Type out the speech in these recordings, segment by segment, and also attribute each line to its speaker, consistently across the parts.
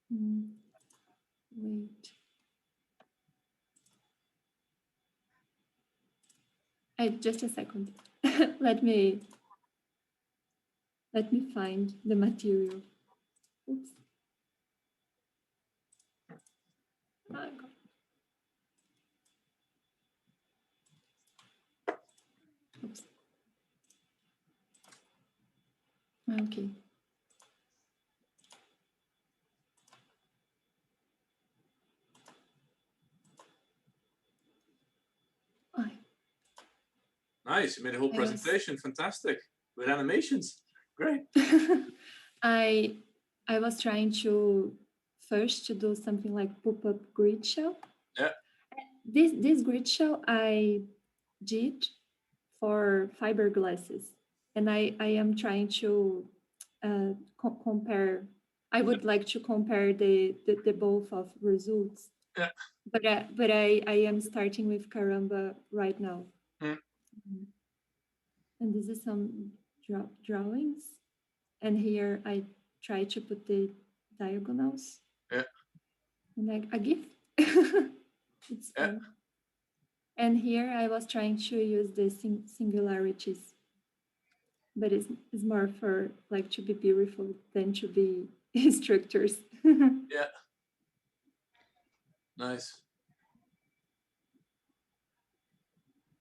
Speaker 1: Wait. Just a second. let me find the material. Oops. Ah, oops. Okay.
Speaker 2: Nice. You made a whole presentation. Fantastic. With animations. Great.
Speaker 1: I was trying to first to do something like pop-up grid shell.
Speaker 2: Yeah.
Speaker 1: This grid shell I did for fiberglasses, and I am trying to compare. I would like to compare the both of results.
Speaker 2: Yeah.
Speaker 1: But I am starting with Caramba right now. And this is some drawings. And here I try to put the diagonals.
Speaker 2: Yeah.
Speaker 1: And like a GIF. It's fun. And here I was trying to use the singularities. But it's more for like to be beautiful than to be structures.
Speaker 2: Yeah. Nice.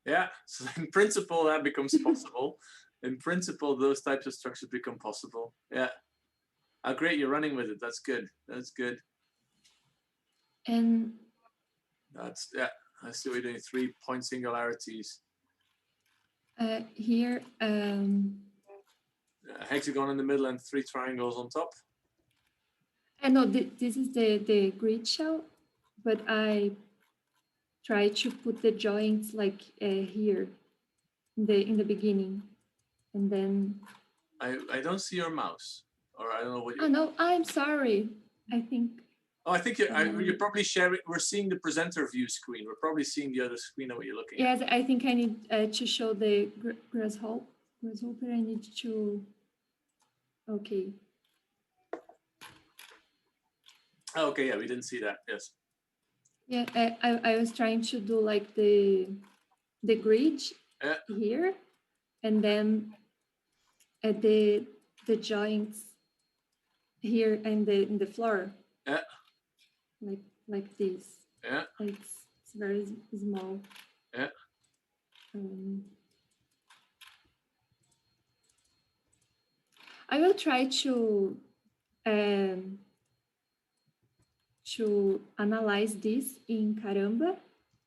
Speaker 2: Yeah. So in principle, that becomes possible. In principle, those types of structures become possible. Yeah. How great you're running with it. That's good. That's good.
Speaker 1: And
Speaker 2: that's, yeah, I see we're doing 3-point singularities.
Speaker 1: Here,
Speaker 2: a hexagon in the middle and 3 triangles on top.
Speaker 1: I know this is the grid shell, but I try to put the joints like here in the beginning, and then
Speaker 2: I don't see your mouse, or I don't know what you.
Speaker 1: Oh no, I'm sorry. I think.
Speaker 2: Oh, I think you're probably sharing. We're seeing the presenter view screen. We're probably seeing the other screen of what you're looking
Speaker 1: at. Yes, I think I need to show the grasshopper. I need to. Okay.
Speaker 2: Okay, yeah, we didn't see that. Yes.
Speaker 1: Yeah, I was trying to do like the grid here, and then at the joints here and in the floor.
Speaker 2: Yeah.
Speaker 1: Like this.
Speaker 2: Yeah.
Speaker 1: It's very small.
Speaker 2: Yeah.
Speaker 1: I will try to analyze this in Caramba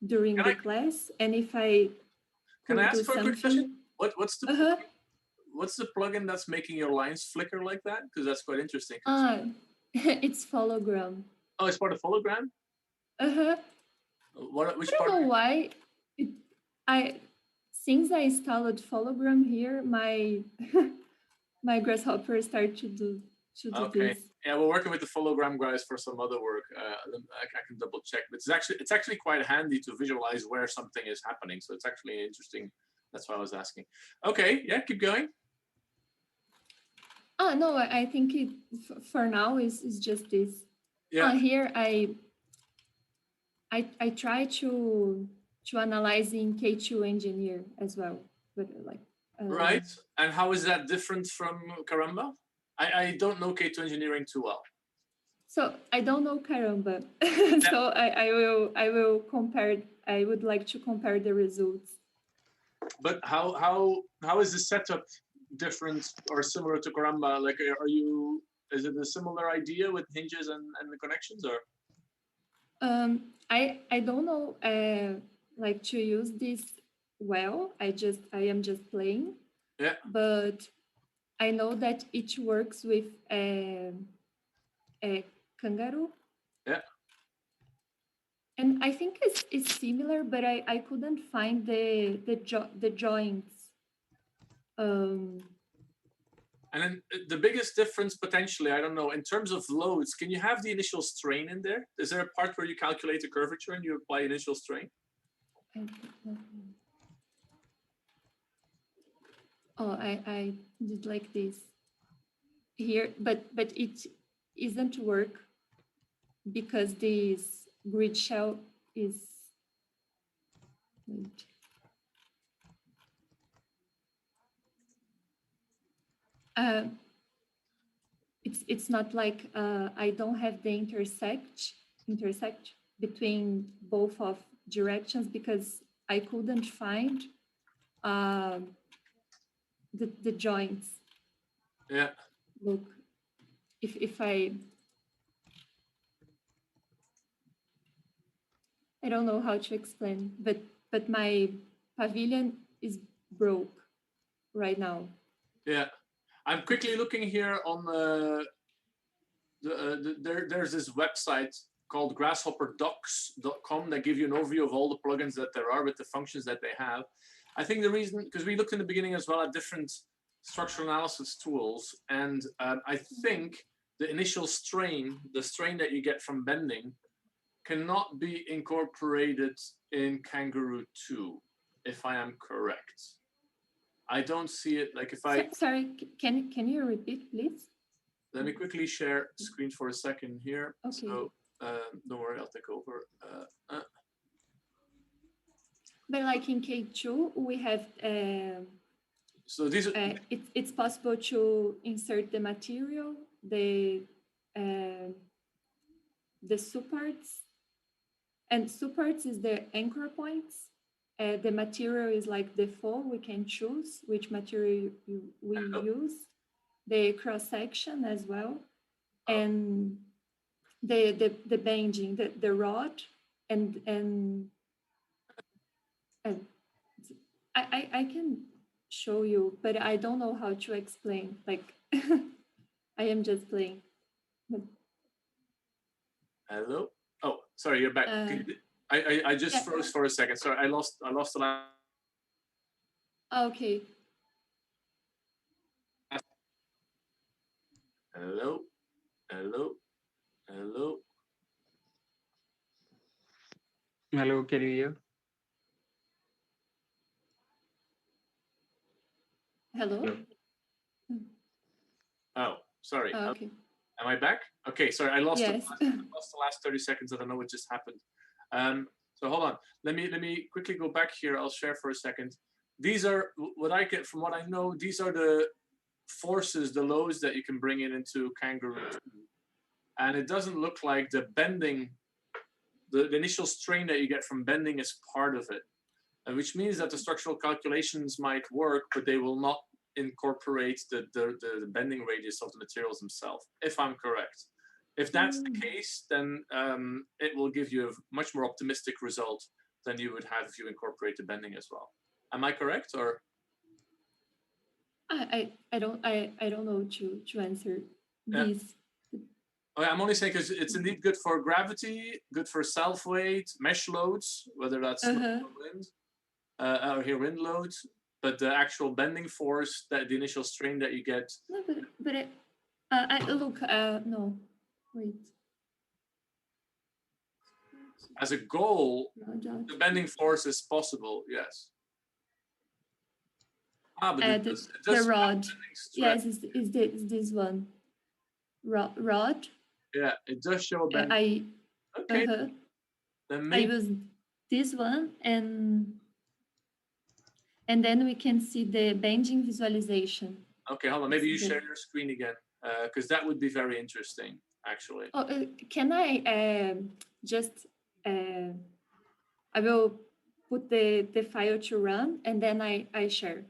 Speaker 1: during the class, and if I
Speaker 2: can I ask for a quick question? What's the what's the plugin that's making your lines flicker like that? Because that's quite interesting.
Speaker 1: It's Hologram.
Speaker 2: Oh, it's part of Hologram. Which
Speaker 1: I don't know why. Since I installed Hologram here, my my grasshopper started to do
Speaker 2: okay.
Speaker 1: This.
Speaker 2: Yeah, we're working with the Hologram guys for some other work. I can double check, but it's actually quite handy to visualize where something is happening. So it's actually interesting. That's why I was asking. Okay, yeah, keep going.
Speaker 1: Oh no, I think it for now is just this.
Speaker 2: Yeah.
Speaker 1: Here I try to analyze in K2 Engineer as well, but like.
Speaker 2: Right, and how is that different from Caramba? I don't know K2 Engineering too well. So
Speaker 1: I don't know Caramba, so I will compare. I would like to compare the results.
Speaker 2: But how is the setup different or similar to Caramba? Like, is it a similar idea with hinges and the connections, or?
Speaker 1: I don't know like to use this well. I am just playing.
Speaker 2: Yeah.
Speaker 1: But I know that it works with a kangaroo.
Speaker 2: Yeah.
Speaker 1: And I think it's similar, but I couldn't find the joints.
Speaker 2: And then the biggest difference potentially, I don't know, in terms of loads, can you have the initial strain in there? Is there a part where you calculate the curvature and you apply initial strain?
Speaker 1: Oh, I did like this here, but it isn't work because this grid shell is, wait. It's not like I don't have the intersect between both of directions because I couldn't find the joints.
Speaker 2: Yeah.
Speaker 1: Look, if I don't know how to explain, but my pavilion is broke right now.
Speaker 2: Yeah. I'm quickly looking here on there's this website called grasshopperdocs.com that give you an overview of all the plugins that there are with the functions that they have. I think the reason, because we looked in the beginning as well at different structural analysis tools, and I think the initial strain, the strain that you get from bending, cannot be incorporated in Kangaroo 2, if I am correct. I don't see it, like if I...
Speaker 1: Sorry, can you repeat, please?
Speaker 2: Let me quickly share screen for a second here.
Speaker 1: Okay.
Speaker 2: So don't worry, I'll take over.
Speaker 1: But like in K2, we have...
Speaker 2: so these are...
Speaker 1: it's possible to insert the material, the supports, and supports is the anchor points. The material is like default. We can choose which material we use. The cross section as well, and the bending, the rod, and I can show you, but I don't know how to explain. Like I am just playing. But...
Speaker 2: Hello. Oh, sorry, you're back. I just froze for a second. Sorry, I lost the last.
Speaker 1: Okay.
Speaker 2: Hello. Hello. Hello.
Speaker 3: Hello, can you hear?
Speaker 1: Hello.
Speaker 2: Oh, sorry.
Speaker 1: Oh, okay.
Speaker 2: Am I back? Okay, sorry, I lost,
Speaker 1: yes.
Speaker 2: the last 30 seconds. I don't know what just happened. So hold on. Let me quickly go back here. I'll share for a second. These are what I get from what I know. These are the forces, the loads that you can bring into Kangaroo 2. And it doesn't look like the bending, the initial strain that you get from bending is part of it, which means that the structural calculations might work, but they will not incorporate the bending radius of the materials themselves, if I'm correct. If that's the case, then it will give you a much more optimistic result than you would have if you incorporate the bending as well. Am I correct, or?
Speaker 1: I don't know to answer these.
Speaker 2: Okay, I'm only saying because it's indeed good for gravity, good for self weight, mesh loads, whether that's wind or here wind loads, but the actual bending force, that the initial strain that you get.
Speaker 1: No, but look, no, wait.
Speaker 2: As a goal, the bending force is possible, yes. But it does
Speaker 1: the rod, yes, is this one rod?
Speaker 2: Yeah, it does show a bending. Okay. Then
Speaker 1: I use this one, and then we can see the bending visualization.
Speaker 2: Okay, hold on. Maybe you share your screen again, because that would be very interesting, actually.
Speaker 1: Oh, can I just? I will put the file to run, and then I share.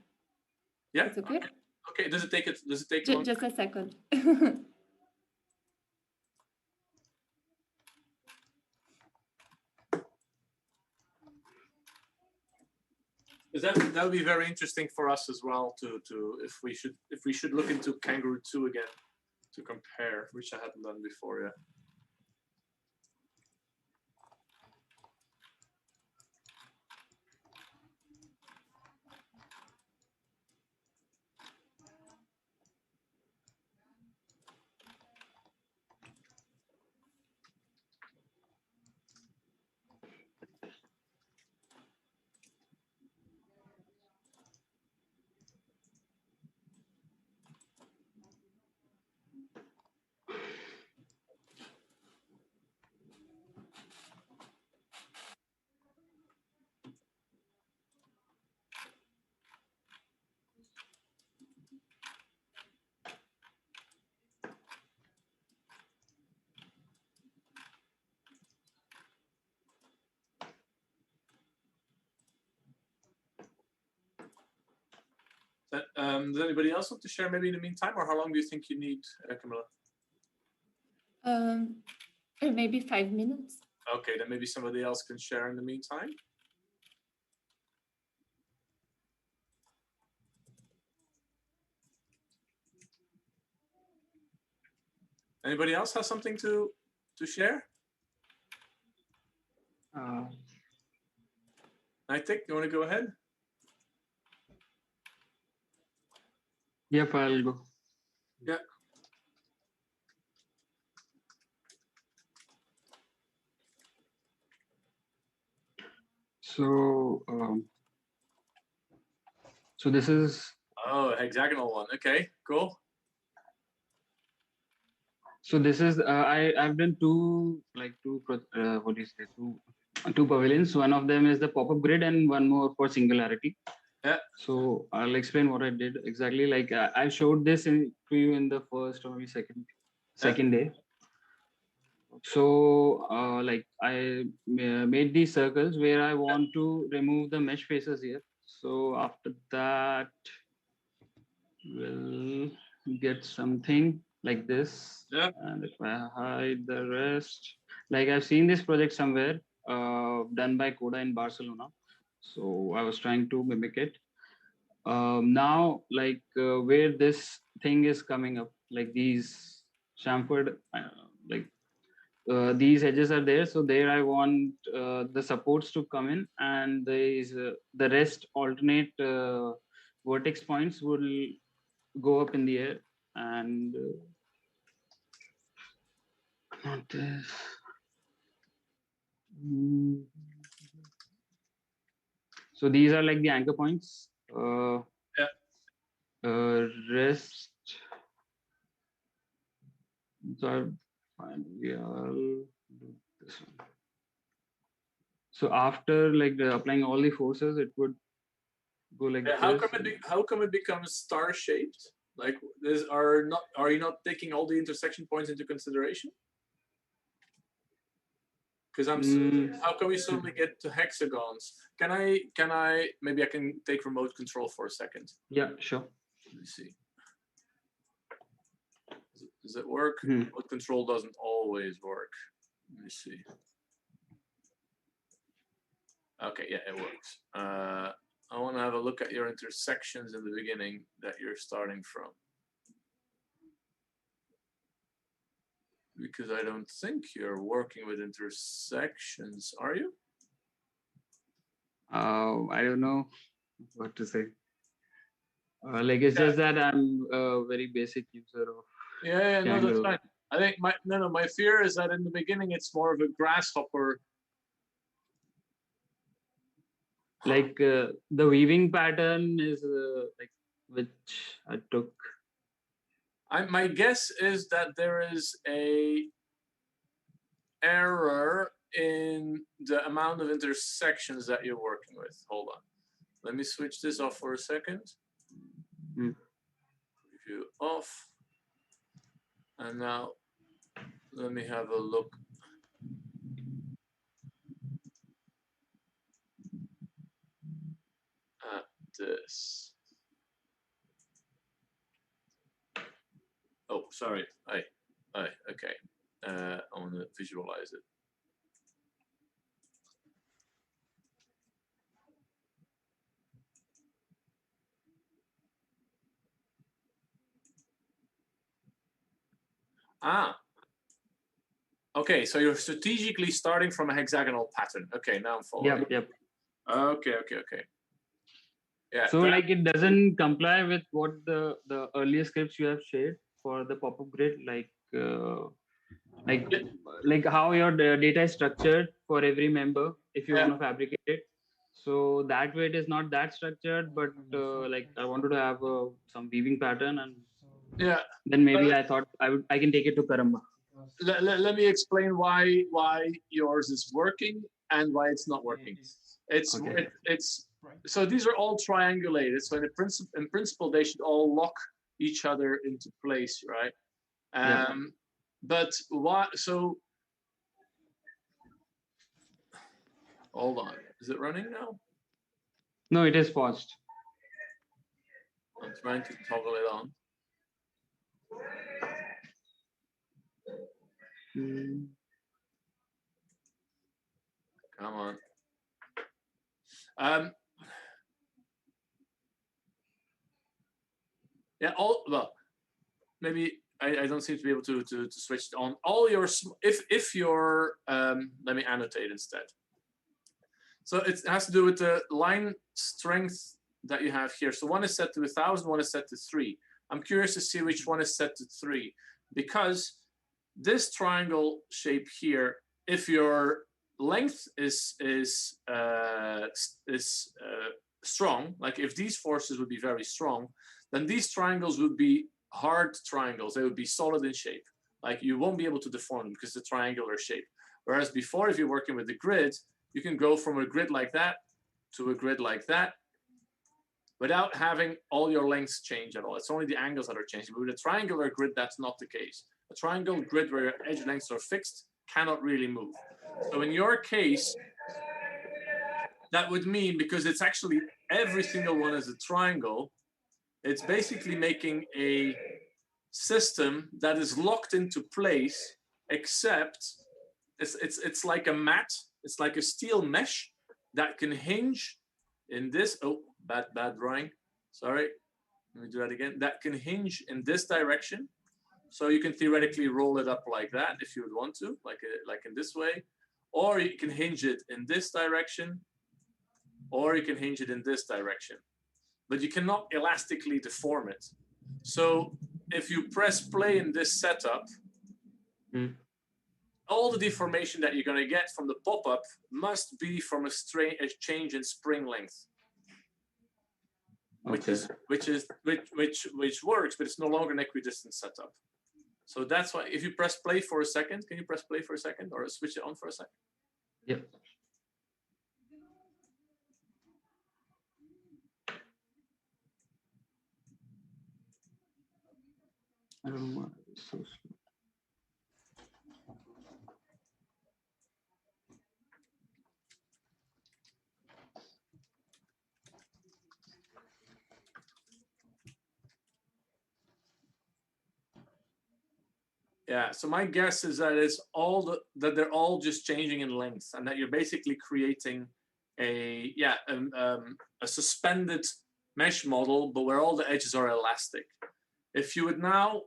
Speaker 2: Yeah.
Speaker 1: It's okay.
Speaker 2: Okay. Does it take long?
Speaker 1: Just a second.
Speaker 2: Because that would be very interesting for us as well to if we should look into Kangaroo 2 again to compare, which I hadn't done before yet. Does anybody else want to share maybe in the meantime, or how long do you think you need, Camilla?
Speaker 1: Maybe 5 minutes.
Speaker 2: Okay, then maybe somebody else can share in the meantime. Anybody else have something to share? Nitik, you want to go ahead?
Speaker 3: Yep, I'll go.
Speaker 2: Yeah.
Speaker 3: So, so this is.
Speaker 2: Oh, hexagonal one. Okay, cool.
Speaker 3: So this is I've done two what do you say two pavilions. One of them is the pop-up grid and one more for singularity.
Speaker 2: Yeah.
Speaker 3: So I'll explain what I did exactly. Like I showed this to you in the first or maybe second day. So like I made these circles where I want to remove the mesh faces here. So after that, we'll get something like this.
Speaker 2: Yeah.
Speaker 3: And if I hide the rest, like I've seen this project somewhere done by Coda in Barcelona. So I was trying to mimic it. Now, like where this thing is coming up, like these chamfered, these edges are there. So there I want the supports to come in, and the rest alternate vertex points will go up in the air, and not this. So these are like the anchor points. Rest. So finally, I'll do this one. So after like applying all the forces, it would go like this.
Speaker 2: How come it becomes star shaped? Like are you not taking all the intersection points into consideration? Because how can we suddenly get to hexagons? Can I maybe I can take remote control for a second?
Speaker 3: Yeah, sure.
Speaker 2: Let me see. Does it work? Remote control doesn't always work. Let me see. Okay, yeah, it works. I want to have a look at your intersections in the beginning that you're starting from. Because I don't think you're working with intersections, are you?
Speaker 3: I don't know what to say. Like it's just that I'm a very basic user of.
Speaker 2: Yeah, no, that's fine. I think my fear is that in the beginning it's more of a grasshopper.
Speaker 3: Like the weaving pattern is like which I took.
Speaker 2: My guess is that there is a error in the amount of intersections that you're working with. Hold on. Let me switch this off for a second. Preview off. And now let me have a look at this. Oh, sorry. Okay. I want to visualize it. Okay, so you're strategically starting from a hexagonal pattern. Okay, now I'm following.
Speaker 3: Yep.
Speaker 2: Okay. Yeah.
Speaker 3: So like it doesn't comply with what the earlier scripts you have shared for the pop-up grid, like how your data is structured for every member if you want to fabricate it. So that way it is not that structured, but like I wanted to have some weaving pattern, and then maybe I thought I can take it to Karamba.
Speaker 2: Let me explain why yours is working and why it's not working. It's so these are all triangulated. So in principle they should all lock each other into place, right? But why? So hold on. Is it running now?
Speaker 3: No, it is paused.
Speaker 2: I'm trying to toggle it on. Come on. Yeah, well, maybe I don't seem to be able to switch it on. All your, if your, let me annotate instead. So it has to do with the line strength that you have here. So one is set to 1,000, one is set to 3. I'm curious to see which one is set to 3, because this triangle shape here, if your length is strong, like if these forces would be very strong, then these triangles would be hard triangles. They would be solid in shape. Like you won't be able to deform them because it's a triangular shape. Whereas before, if you're working with the grid, you can go from a grid like that to a grid like that without having all your lengths change at all. It's only the angles that are changing. But with a triangular grid, that's not the case. A triangle grid where your edge lengths are fixed cannot really move. So in your case, that would mean, because it's actually every single one is a triangle, it's basically making a system that is locked into place, except it's like a mat, it's like a steel mesh that can hinge in this, oh, bad drawing, sorry, let me do that again, that can hinge in this direction. So you can theoretically roll it up like that if you would want to, like in this way, or you can hinge it in this direction, or you can hinge it in this direction, but you cannot elastically deform it. So if you press play in this setup, all the deformation that you're going to get from the pop-up must be from a change in spring length, which works, but it's no longer an equidistant setup. So that's why, if you press play for a second, can you press play for a second or switch it on for a second?
Speaker 3: Yep. I don't know why it's so slow.
Speaker 2: Yeah, so my guess is that it's all that they're all just changing in length, and that you're basically creating a suspended mesh model, but where all the edges are elastic. If you would now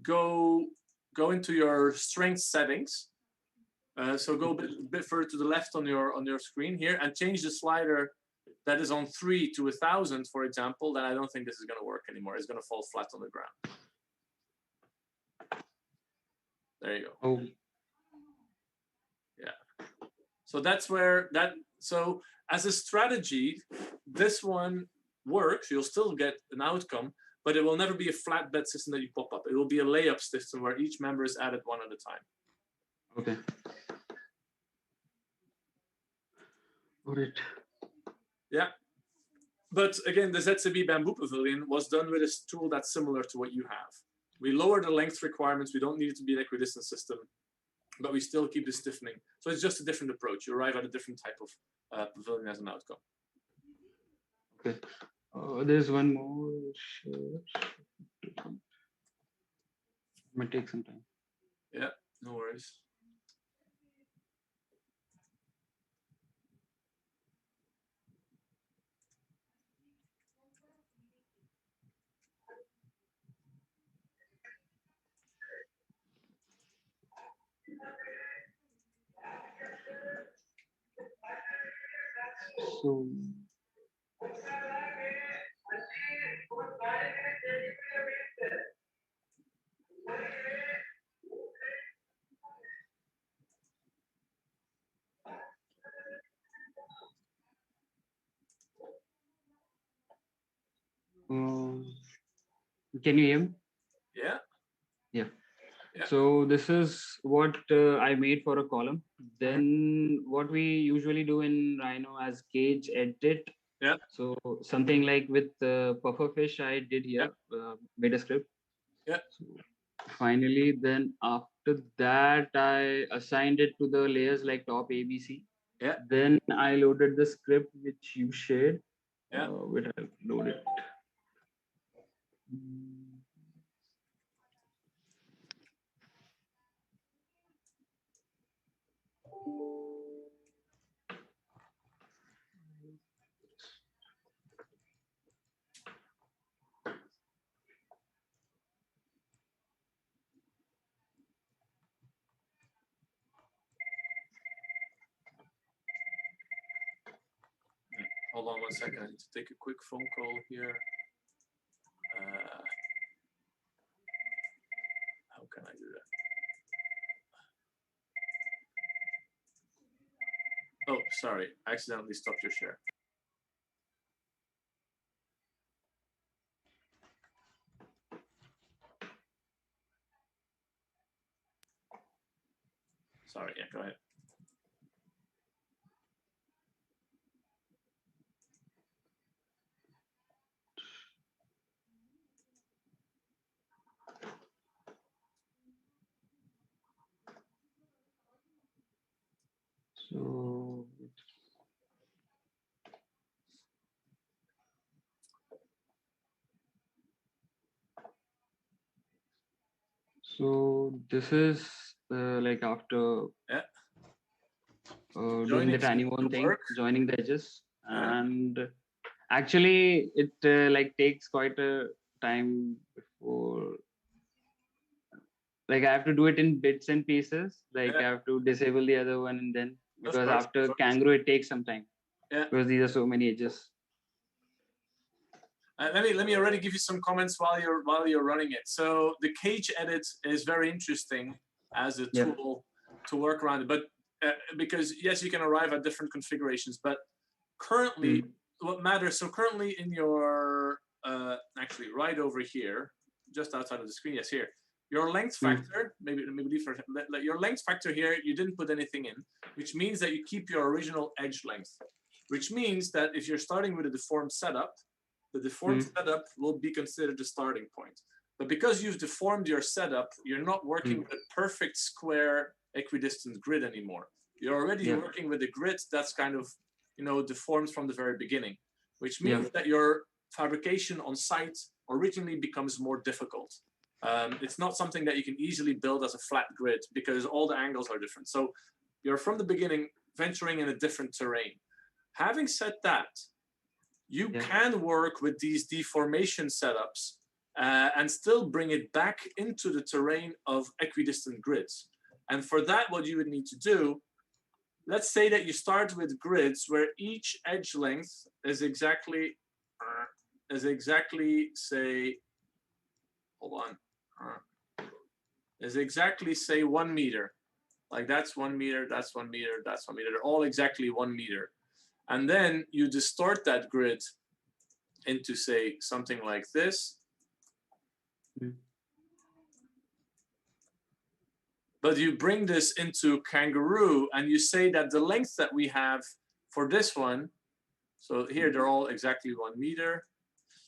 Speaker 2: go into your strength settings, so go a bit further to the left on your screen here, and change the slider that is on 3 to 1,000, for example, then I don't think this is going to work anymore. It's going to fall flat on the ground. There you go.
Speaker 3: Oh.
Speaker 2: Yeah. So that's where so as a strategy, this one works. You'll still get an outcome, but it will never be a flat bed system that you pop up. It will be a layup system where each member is added one at a time.
Speaker 3: Okay. Got it.
Speaker 2: Yeah. But again, the ZCB Bamboo Pavilion was done with a tool that's similar to what you have. We lower the length requirements. We don't need it to be an equidistant system, but we still keep the stiffening. So it's just a different approach. You arrive at a different type of pavilion as an outcome.
Speaker 3: Okay. There's one more. It might take some time.
Speaker 2: Yeah, no worries.
Speaker 3: So can you hear me?
Speaker 2: Yeah.
Speaker 3: Yeah.
Speaker 2: Yeah.
Speaker 3: So this is what I made for a column. Then what we usually do in Rhino as cage edit.
Speaker 2: Yeah.
Speaker 3: So something like with pufferfish I did here, made a script.
Speaker 2: Yeah.
Speaker 3: So finally, then after that, I assigned it to the layers like top ABC.
Speaker 2: Yeah.
Speaker 3: Then I loaded the script which you shared.
Speaker 2: Yeah.
Speaker 3: Wait, I load it.
Speaker 2: Hold on 1 second. I need to take a quick phone call here. How can I do that? Oh, sorry. I accidentally stopped your share. Sorry, yeah, go ahead.
Speaker 3: So this is like after
Speaker 2: Yeah.
Speaker 3: doing
Speaker 2: Joining
Speaker 3: the tiny one
Speaker 2: the
Speaker 3: thing,
Speaker 2: work.
Speaker 3: joining the edges,
Speaker 2: Yeah.
Speaker 3: and actually it like takes quite a time before. Like I have to do it in bits and pieces. Like
Speaker 2: Yeah.
Speaker 3: I have to disable the other one, and then
Speaker 2: Of
Speaker 3: because
Speaker 2: course,
Speaker 3: after
Speaker 2: of course.
Speaker 3: Kangaroo it takes some time.
Speaker 2: Yeah.
Speaker 3: Because these are so many edges.
Speaker 2: Let me already give you some comments while you're running it. So the cage edit is very interesting as a tool to work around it, but because yes, you can arrive at different configurations, but currently what matters. So currently in your actually right over here, just outside of the screen, yes, here, your length factor, maybe leave for your length factor here, you didn't put anything in, which means that you keep your original edge length, which means that if you're starting with a deformed setup, the deformed setup will be considered the starting point. But because you've deformed your setup, you're not working with a perfect square equidistant grid anymore. You're already working with a grid that's kind of, deformed from the very beginning, which means that your fabrication on site originally becomes more difficult. It's not something that you can easily build as a flat grid because all the angles are different. So you're from the beginning venturing in a different terrain. Having said that, you can work with these deformation setups and still bring it back into the terrain of equidistant grids. And for that, what you would need to do, let's say that you start with grids where each edge length is exactly, say, hold on, is exactly, say, 1 meter. Like that's 1 meter, that's 1 meter, that's 1 meter. They're all exactly 1 meter. And then you distort that grid into, say, something like this. But you bring this into Kangaroo and you say that the length that we have for this one, so here they're all exactly 1 meter.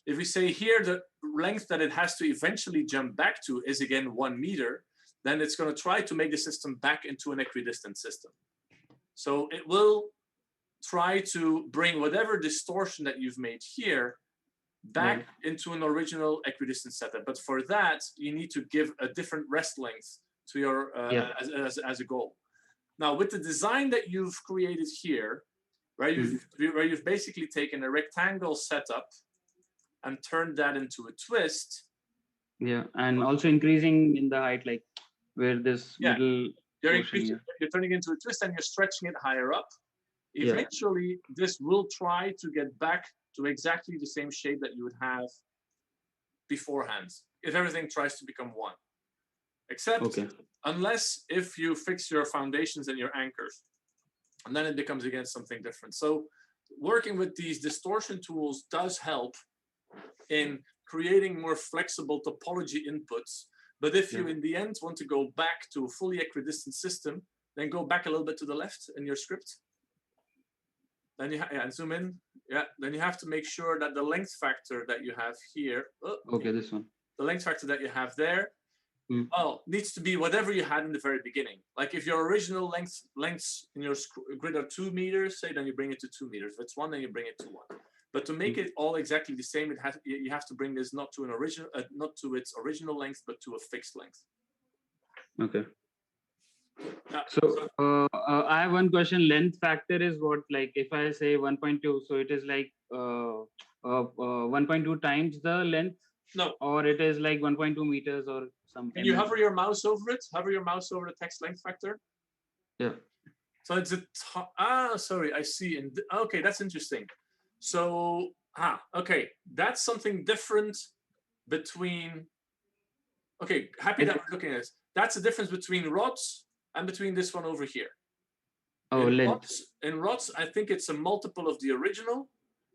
Speaker 2: If we say here the length that it has to eventually jump back to is again 1 meter, then it's going to try to make the system back into an equidistant system. So it will try to bring whatever distortion that you've made here back into an original equidistant setup. But for that, you need to give a different rest length to your as a goal. Now, with the design that you've created here, where you've basically taken a rectangle setup and turned that into a twist.
Speaker 3: Yeah, and also increasing in the height, like where this middle.
Speaker 2: You're turning it into a twist and you're stretching it higher up. Eventually, this will try to get back to exactly the same shape that you would have beforehand, if everything tries to become one. Except unless if you fix your foundations and your anchors, and then it becomes again something different. So working with these distortion tools does help in creating more flexible topology inputs. But if you in the end want to go back to a fully equidistant system, then go back a little bit to the left in your script. Then you and zoom in. Then you have to make sure that the length factor that you have here.
Speaker 3: This one.
Speaker 2: The length factor that you have there, needs to be whatever you had in the very beginning. Like if your original lengths in your grid are 2 meters, say, then you bring it to 2 meters. If it's 1, then you bring it to 1. But to make it all exactly the same, you have to bring this not to its original length, but to a fixed length.
Speaker 3: Okay. So I have one question. Length factor is what? Like if I say 1.2, so it is like 1.2 times the length,
Speaker 2: No.
Speaker 3: or it is like 1.2 meters or something.
Speaker 2: Can you hover your mouse over it? Hover your mouse over the text length factor.
Speaker 3: Yeah.
Speaker 2: So it's sorry, I see. Okay, that's interesting. So okay, that's something different between. Okay, happy that we're looking at this. That's the difference between rods and between this one over here.
Speaker 3: Oh, length.
Speaker 2: In rods, I think it's a multiple of the original.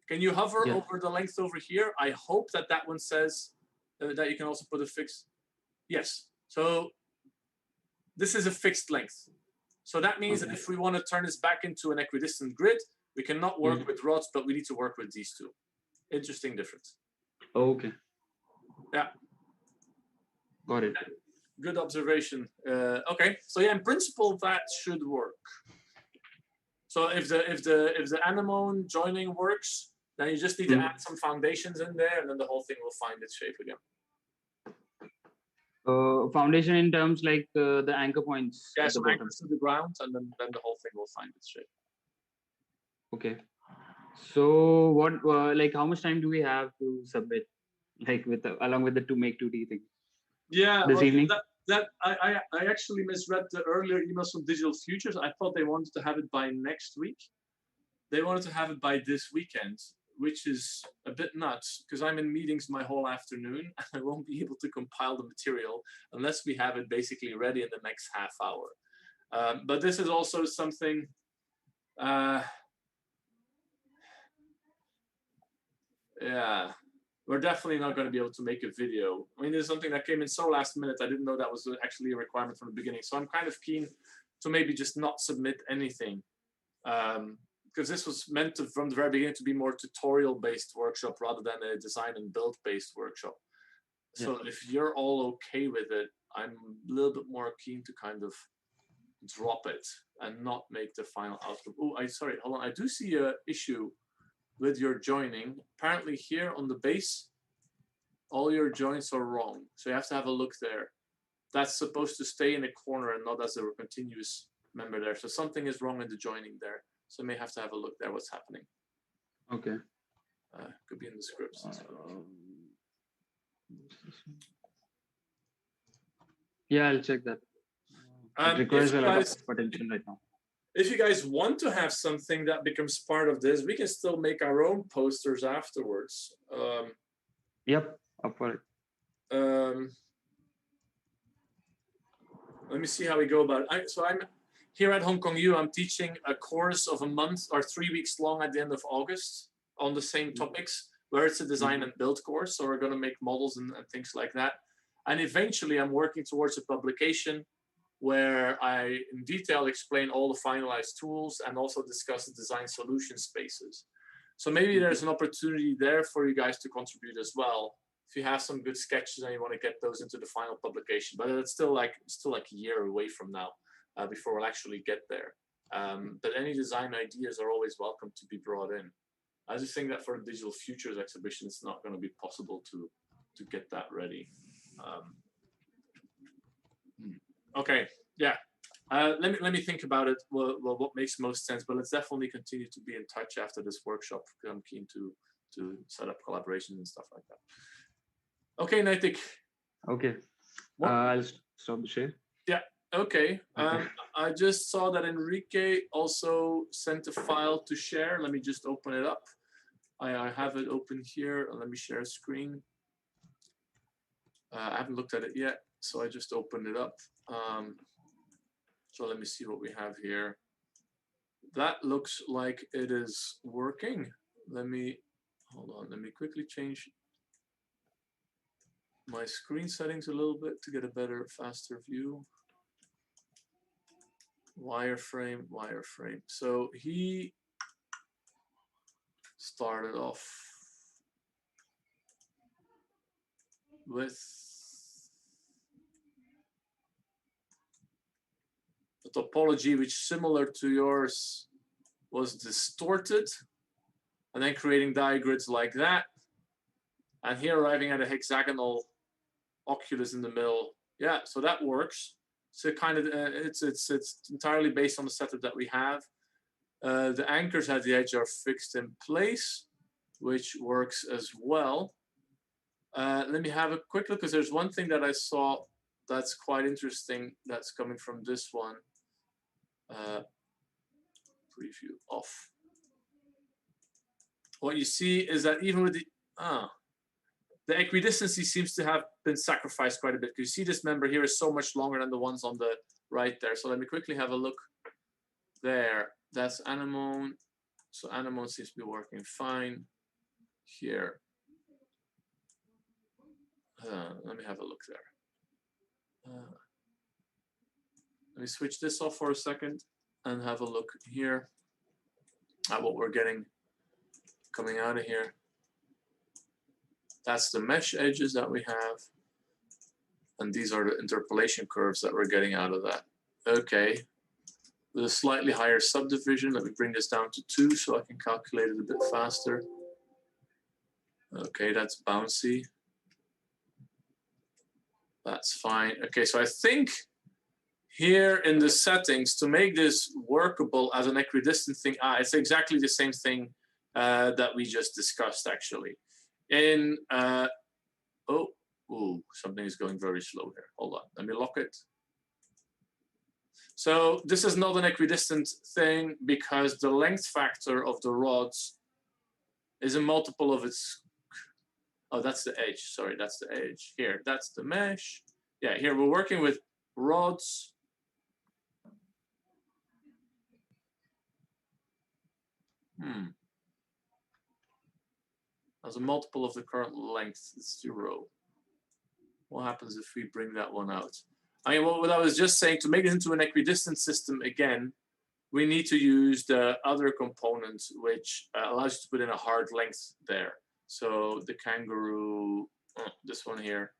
Speaker 2: Can you hover over the length over here? I hope that one says that you can also put a fixed. Yes. So this is a fixed length. So that means that if we want to turn this back into an equidistant grid, we cannot work with rods, but we need to work with these two. Interesting difference.
Speaker 3: Okay.
Speaker 2: Yeah.
Speaker 3: Got it.
Speaker 2: Good observation. Okay. So yeah, in principle, that should work. So if the anemone joining works, then you just need to add some foundations in there, and then the whole thing will find its shape again.
Speaker 3: Foundation in terms like the anchor points.
Speaker 2: Yeah, so anchors to the ground, and then the whole thing will find its shape.
Speaker 3: Okay. So what like how much time do we have to submit, like along with the to make 2D thing?
Speaker 2: Yeah,
Speaker 3: this evening.
Speaker 2: I actually misread the earlier emails from Digital Futures. I thought they wanted to have it by next week. They wanted to have it by this weekend, which is a bit nuts because I'm in meetings my whole afternoon and I won't be able to compile the material unless we have it basically ready in the next half hour. But this is also something. Yeah. We're definitely not going to be able to make a video. I mean, there's something that came in so last minute. I didn't know that was actually a requirement from the beginning. So I'm kind of keen to maybe just not submit anything. Because this was meant to, from the very beginning, to be more tutorial-based workshop rather than a design and build-based workshop. So if you're all okay with it, I'm a little bit more keen to kind of drop it and not make the final output. Oh, sorry, hold on. I do see an issue with your joining. Apparently here on the base, all your joints are wrong. So you have to have a look there. That's supposed to stay in a corner and not as a continuous member there. So something is wrong in the joining there. So you may have to have a look there, what's happening.
Speaker 3: Okay.
Speaker 2: Could be in the scripts.
Speaker 3: Yeah, I'll check that. It requires a lot of attention right now.
Speaker 2: If you guys want to have something that becomes part of this, we can still make our own posters afterwards.
Speaker 3: Yep, up for it.
Speaker 2: Let me see how we go about it. So I'm here at Hong Kong U. I'm teaching a course of a month or 3 weeks long at the end of August on the same topics, where it's a design and build course. So we're going to make models and things like that. And eventually I'm working towards a publication where I in detail explain all the finalized tools and also discuss the design solution spaces. So maybe there's an opportunity there for you guys to contribute as well. If you have some good sketches and you want to get those into the final publication, but it's still like a year away from now before we'll actually get there. But any design ideas are always welcome to be brought in. I just think that for the Digital Futures exhibition, it's not going to be possible to get that ready. Okay, yeah. Let me think about it. Well, what makes most sense? But let's definitely continue to be in touch after this workshop because I'm keen to set up collaborations and stuff like that. Okay, Naitik.
Speaker 3: Okay. I'll stop the share.
Speaker 2: Yeah. Okay. I just saw that Enrique also sent a file to share. Let me just open it up. I have it open here. Let me share a screen. I haven't looked at it yet, so I just opened it up. So let me see what we have here. That looks like it is working. Hold on. Let me quickly change my screen settings a little bit to get a better, faster view. Wireframe. So he started off with the topology which, similar to yours, was distorted. and then creating digrids like that. And here arriving at a hexagonal oculus in the middle. Yeah, so that works. So kind of, it's entirely based on the setup that we have. The anchors at the edge are fixed in place, which works as well. Let me have a quick look, because there's one thing that I saw that's quite interesting that's coming from this one. Preview off. What you see is that even with the equidistancy seems to have been sacrificed quite a bit. You see this member here is so much longer than the ones on the right there. So let me quickly have a look there. That's anemone. So anemone seems to be working fine here. Let me have a look there. Let me switch this off for a second and have a look here at what we're getting coming out of here. That's the mesh edges that we have. And these are the interpolation curves that we're getting out of that. Okay. With a slightly higher subdivision, let me bring this down to 2 so I can calculate it a bit faster. Okay, that's bouncy. That's fine. Okay, so I think here in the settings, to make this workable as an equidistant thing, it's exactly the same thing that we just discussed, actually. In, something is going very slow here. Hold on, let me lock it. So this is not an equidistant thing because the length factor of the rods is a multiple of its, that's the edge, sorry, that's the edge. Here, that's the mesh. Yeah, here we're working with rods. As a multiple of the current length, it's 0. What happens if we bring that one out? I mean, what I was just saying, to make it into an equidistant system again, we need to use the other component, which allows you to put in a hard length there. So the kangaroo, this one here,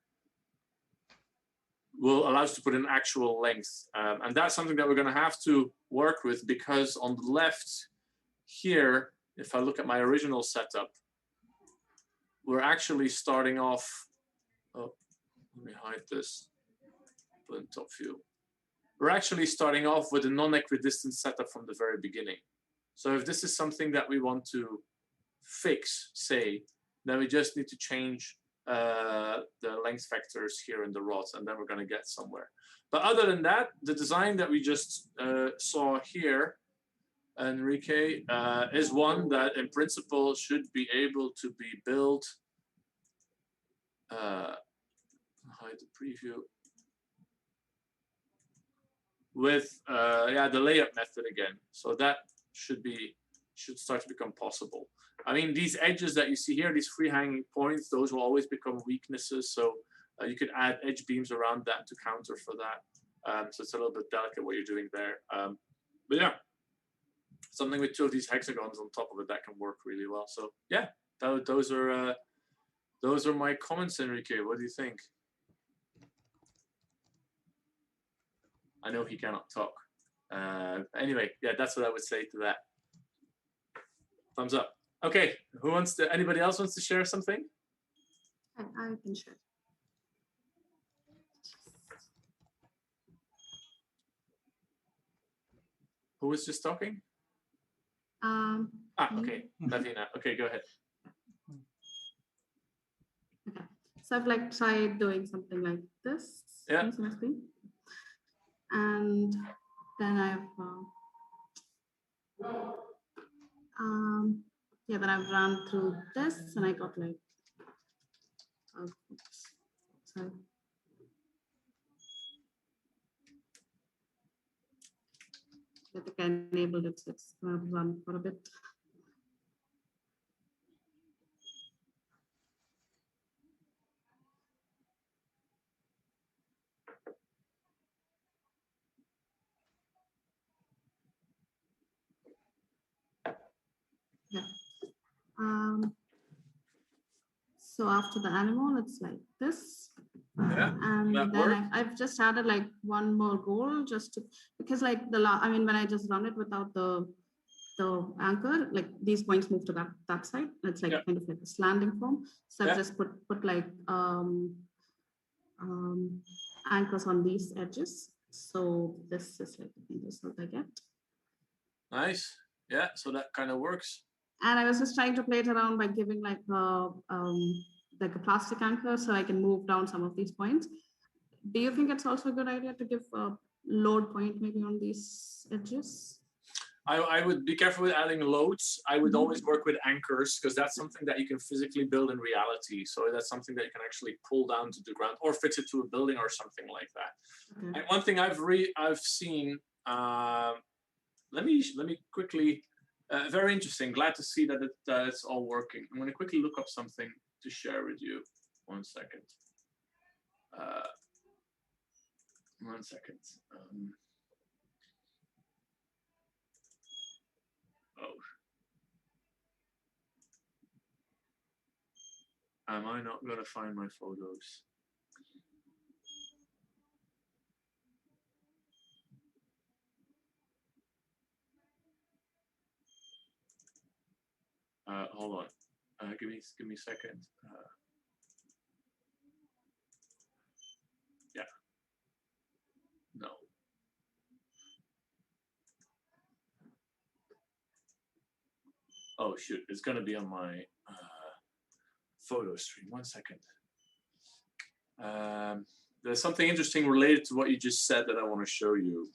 Speaker 2: will allow us to put in actual length. And that's something that we're going to have to work with, because on the left here, if I look at my original setup, we're actually starting off, let me hide this, put in top view. We're actually starting off with a non-equidistant setup from the very beginning. So if this is something that we want to fix, say, then we just need to change the length factors here in the rods, and then we're going to get somewhere. But other than that, the design that we just saw here, Enrique, is one that in principle should be able to be built. Hide the preview. With the layup method again. So that should start to become possible. I mean, these edges that you see here, these free hanging points, those will always become weaknesses. So you could add edge beams around that to counter for that. So it's a little bit delicate what you're doing there. But yeah, something with 2 of these hexagons on top of it that can work really well. So yeah, those are my comments, Enrique. What do you think? I know he cannot talk. Anyway, yeah, that's what I would say to that. Thumbs up. Okay, anybody else wants to share something?
Speaker 4: I can share.
Speaker 2: Who was just talking? Okay, Davina. Okay, go ahead.
Speaker 4: Okay, so I've tried doing something like this.
Speaker 2: Yeah.
Speaker 4: On my screen. And then I've then I've run through this, and I got sorry. I think I enabled it, so it's going to run for a bit. Yeah. So after the animal, it's like this.
Speaker 2: Yeah,
Speaker 4: and then I've just added one more goal just to, because when I just run it without the the anchor, like these points move to that side. It's like
Speaker 2: Yeah.
Speaker 4: kind of like a slanting form. So
Speaker 2: Yeah.
Speaker 4: I've just put like anchors on these edges. So this is like the result I get.
Speaker 2: Nice. Yeah, so that kind of works.
Speaker 4: And I was just trying to play it around by giving like a plastic anchor so I can move down some of these points. Do you think it's also a good idea to give a load point maybe on these edges?
Speaker 2: I would be careful with adding loads. I would
Speaker 4: Mhm.
Speaker 2: always work with anchors because that's something that you can physically build in reality. So that's something that you can actually pull down to the ground or fix it to a building or something like that.
Speaker 4: Okay.
Speaker 2: And one thing I've seen. Let me quickly. Very interesting. Glad to see that it's all working. I'm going to quickly look up something to share with you. 1 second. 1 second. Oh. Am I not going to find my photos? Hold on. Give me a second. Yeah. No. Oh shoot! It's going to be on my photo stream. 1 second. There's something interesting related to what you just said that I want to show you.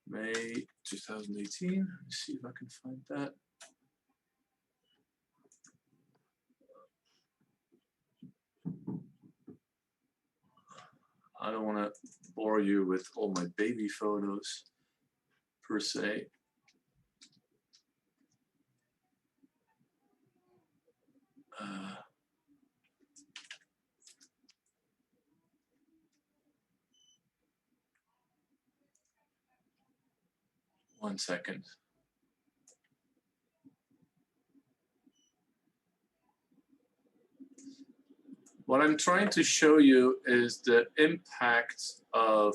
Speaker 2: May 2018. Let me see if I can find that. I don't want to bore you with all my baby photos per se. One second. What I'm trying to show you is the impact of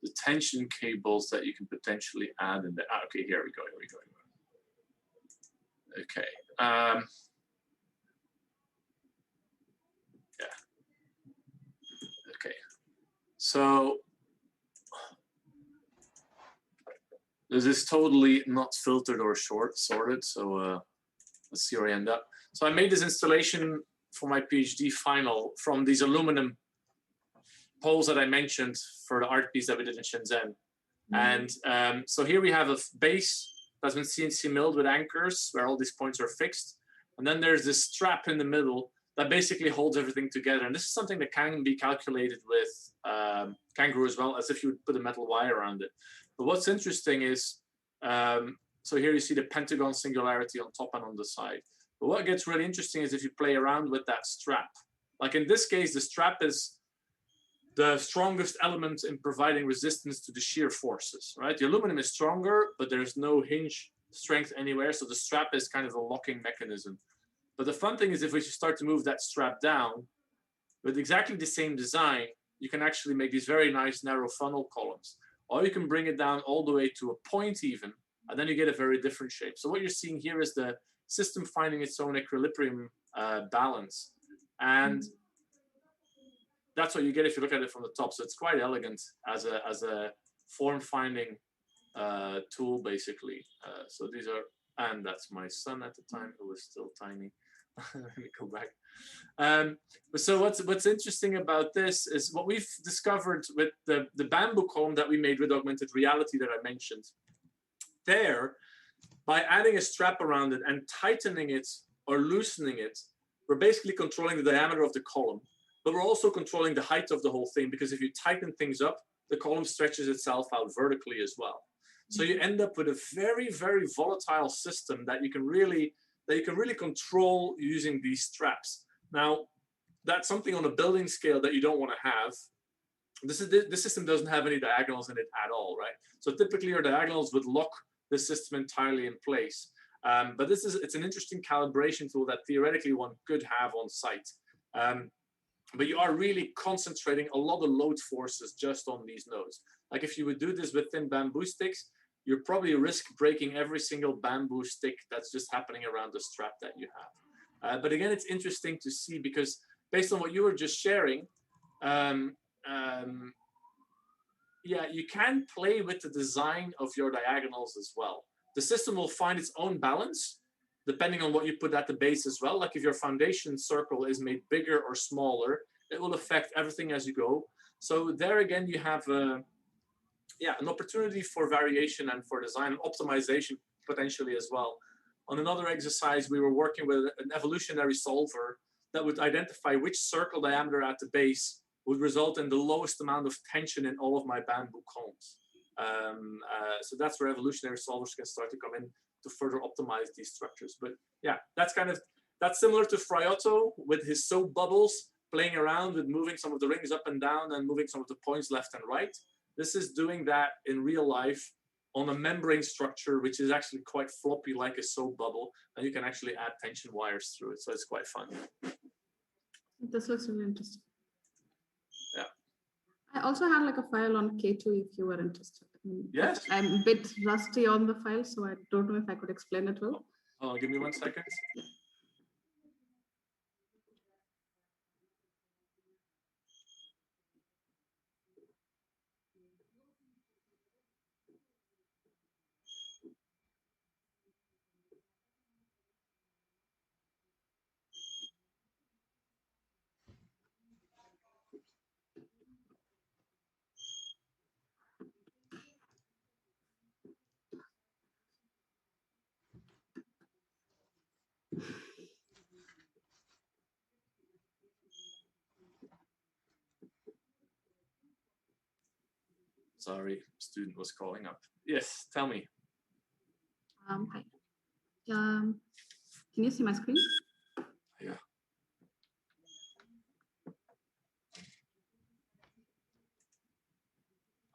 Speaker 2: the tension cables that you can potentially add in there. Okay, here we go. Okay. Yeah. Okay. So this is totally not filtered or sorted. So let's see where I end up. So I made this installation for my PhD final from these aluminum poles that I mentioned for the art piece that we did in Shenzhen. And so here we have a base that's been CNC milled with anchors where all these points are fixed. And then there's this strap in the middle that basically holds everything together. And this is something that can be calculated with Kangaroo as well, as if you would put a metal wire around it. But what's interesting is, so here you see the pentagon singularity on top and on the side. But what gets really interesting is if you play around with that strap. Like in this case, the strap is the strongest element in providing resistance to the shear forces, right? The aluminum is stronger, but there's no hinge strength anywhere. So the strap is kind of a locking mechanism. But the fun thing is if we start to move that strap down with exactly the same design, you can actually make these very nice narrow funnel columns. Or you can bring it down all the way to a point even, and then you get a very different shape. So what you're seeing here is the system finding its own equilibrium balance. And that's what you get if you look at it from the top. So it's quite elegant as a form-finding tool, basically. So these are, and that's my son at the time, who was still tiny. Let me go back. So what's interesting about this is what we've discovered with the bamboo column that we made with augmented reality that I mentioned. There, by adding a strap around it and tightening it or loosening it, we're basically controlling the diameter of the column, but we're also controlling the height of the whole thing, because if you tighten things up, the column stretches itself out vertically as well. So you end up with a very, very volatile system that you can really control using these straps. Now, that's something on a building scale that you don't want to have. This system doesn't have any diagonals in it at all, right? So typically your diagonals would lock the system entirely in place. But it's an interesting calibration tool that theoretically one could have on site. But you are really concentrating a lot of load forces just on these nodes. Like if you would do this with thin bamboo sticks, you probably risk breaking every single bamboo stick that's just happening around the strap that you have. But again, it's interesting to see because based on what you were just sharing, yeah, you can play with the design of your diagonals as well. The system will find its own balance depending on what you put at the base as well. Like if your foundation circle is made bigger or smaller, it will affect everything as you go. So there again, you have an opportunity for variation and for design and optimization potentially as well. On another exercise, we were working with an evolutionary solver that would identify which circle diameter at the base would result in the lowest amount of tension in all of my bamboo cones. So that's where evolutionary solvers can start to come in to further optimize these structures. But yeah, that's similar to Friotto with his soap bubbles, playing around with moving some of the rings up and down and moving some of the points left and right. This is doing that in real life on a membrane structure, which is actually quite floppy like a soap bubble, and you can actually add tension wires through it. So it's quite fun.
Speaker 4: This looks really interesting.
Speaker 2: Yeah.
Speaker 4: I also had like a file on K2 if you were interested.
Speaker 2: Yes.
Speaker 4: I'm a bit rusty on the file, so I don't know if I could explain it well.
Speaker 2: Oh, give me 1 second. Sorry, student was calling up. Yes, tell me.
Speaker 4: Hi. Can you see my screen?
Speaker 2: Yeah.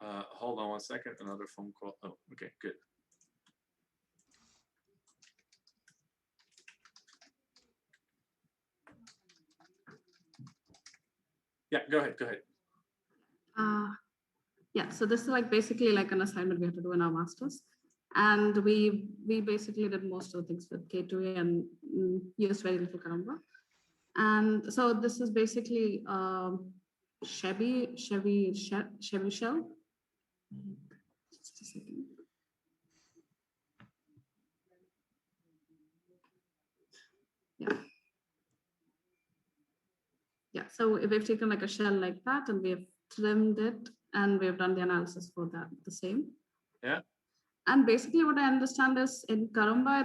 Speaker 2: Hold on 1 second, another phone call. Oh, okay, good. Yeah, go ahead.
Speaker 4: Yeah, so this is like basically like an assignment we have to do in our masters. And we basically did most of the things with K2A and used very little Karamba. And so this is basically Chevy shell. Just a second. Yeah, so we've taken like a shell like that and we've trimmed it and we've done the analysis for that the same.
Speaker 2: Yeah.
Speaker 4: And basically what I understand is in Karamba,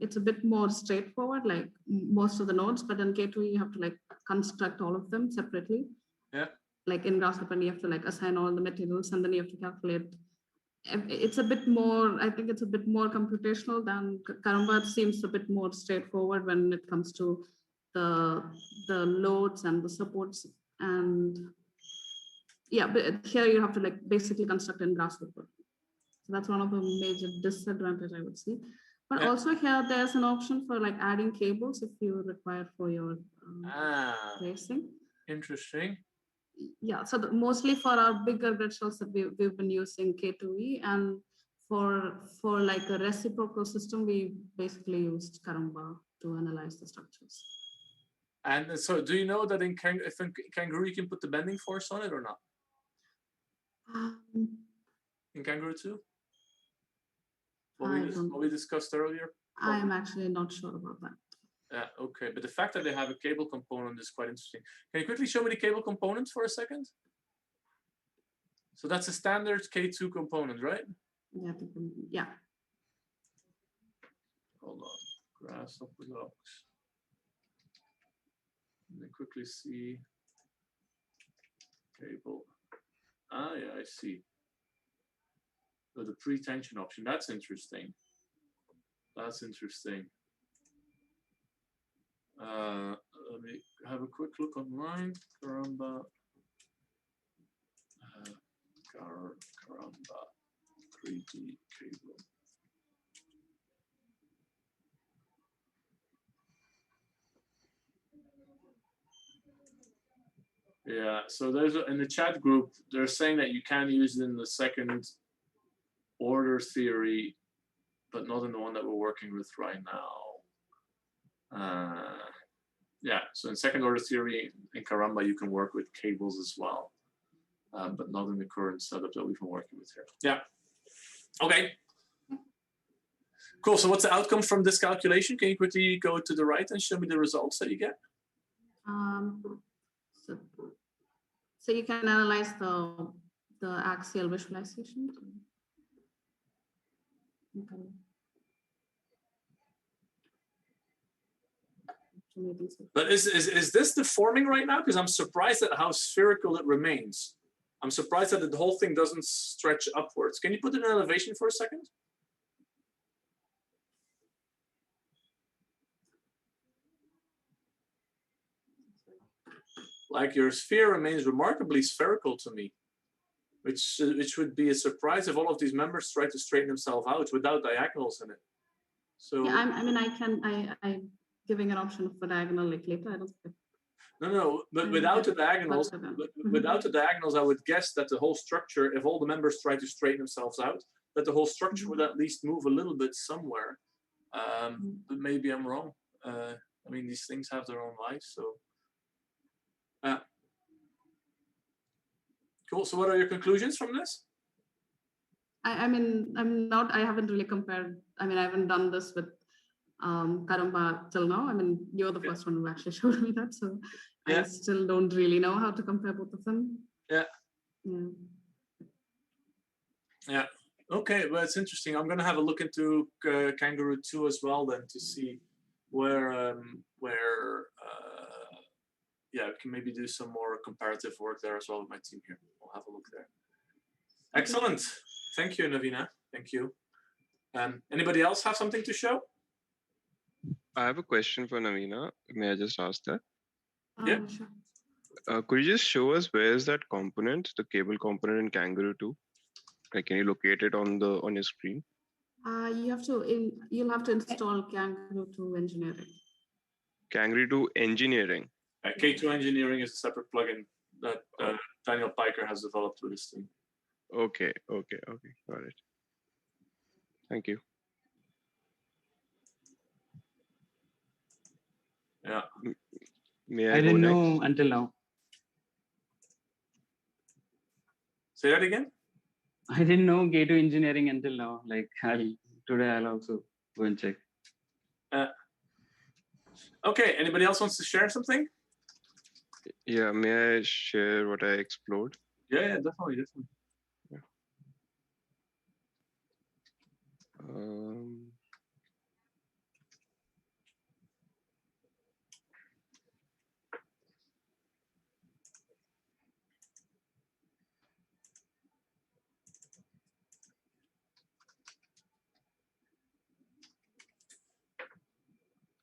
Speaker 4: it's a bit more straightforward, like most of the nodes, but in K2 you have to like construct all of them separately.
Speaker 2: Yeah.
Speaker 4: Like in Grasshopper, you have to like assign all the materials and then you have to calculate. It's a bit more, I think it's a bit more computational than Karamba. It seems a bit more straightforward when it comes to the loads and the supports. And yeah, but here you have to like basically construct in Grasshopper. So that's one of the major disadvantages I would see. But also here, there's an option for like adding cables if you require for your racing.
Speaker 2: Interesting.
Speaker 4: Yeah, so mostly for our bigger grid shells that we've been using K2E, and for like a reciprocal system, we basically used Karamba to analyze the structures.
Speaker 2: And so do you know that in Kangaroo you can put the bending force on it or not? In Kangaroo too? What we discussed earlier?
Speaker 4: I'm actually not sure about that.
Speaker 2: Yeah, okay. But the fact that they have a cable component is quite interesting. Can you quickly show me the cable components for a second? So that's a standard K2 component, right?
Speaker 4: Yeah.
Speaker 2: Hold on. Grasshopper docs. Let me quickly see. Cable. Ah, yeah, I see. So the pre-tension option. That's interesting. That's interesting. Let me have a quick look online. Karamba. Karamba 3D cable. Yeah, so there's in the chat group, they're saying that you can use it in the second order theory, but not in the one that we're working with right now. Yeah, so in second order theory in Karamba, you can work with cables as well, but not in the current setup that we've been working with here. Yeah. Okay. Cool. So what's the outcome from this calculation? Can you quickly go to the right and show me the results that you get?
Speaker 4: So you can analyze the axial visualization. Okay.
Speaker 2: But is this deforming right now? Because I'm surprised at how spherical it remains. I'm surprised that the whole thing doesn't stretch upwards. Can you put it in elevation for a second? Like your sphere remains remarkably spherical to me, which would be a surprise if all of these members try to straighten themselves out without diagonals in it. So
Speaker 4: yeah, I mean, I'm giving an option for diagonal like later. I don't think.
Speaker 2: No, but without the diagonals, without the diagonals, I would guess that the whole structure, if all the members try to straighten themselves out, that the whole structure would at least move a little bit somewhere. But maybe I'm wrong. I mean, these things have their own lives, so. Cool. So, what are your conclusions from this?
Speaker 4: I mean, I haven't really compared. I mean, I haven't done this with Karamba till now. I mean, you're the first one who actually showed me that, so I still don't really know how to compare both of them.
Speaker 2: Yeah. Okay, well, it's interesting. I'm gonna have a look into Kangaroo 2 as well then to see where we can maybe do some more comparative work there as well with my team here. We'll have a look there. Excellent. Thank you, Navina. Thank you. Anybody else have something to show?
Speaker 5: I have a question for Navina. May I just ask that?
Speaker 2: Yeah.
Speaker 4: Sure.
Speaker 5: Could you just show us where is that component, the cable component in Kangaroo 2? Like, can you locate it on your screen?
Speaker 4: You'll have to install Kangaroo 2 engineering.
Speaker 5: Kangaroo 2 engineering.
Speaker 2: K2 engineering is a separate plugin that Daniel Piker has developed with his team.
Speaker 5: Okay. Got it. Thank you.
Speaker 2: Yeah.
Speaker 5: May
Speaker 3: I didn't know until now.
Speaker 2: Say that again?
Speaker 3: I didn't know K2 engineering until now. Like today I'll also go and check.
Speaker 2: Okay, anybody else wants to share something?
Speaker 5: Yeah, may I share what I explored?
Speaker 2: Yeah, definitely.
Speaker 5: Yeah.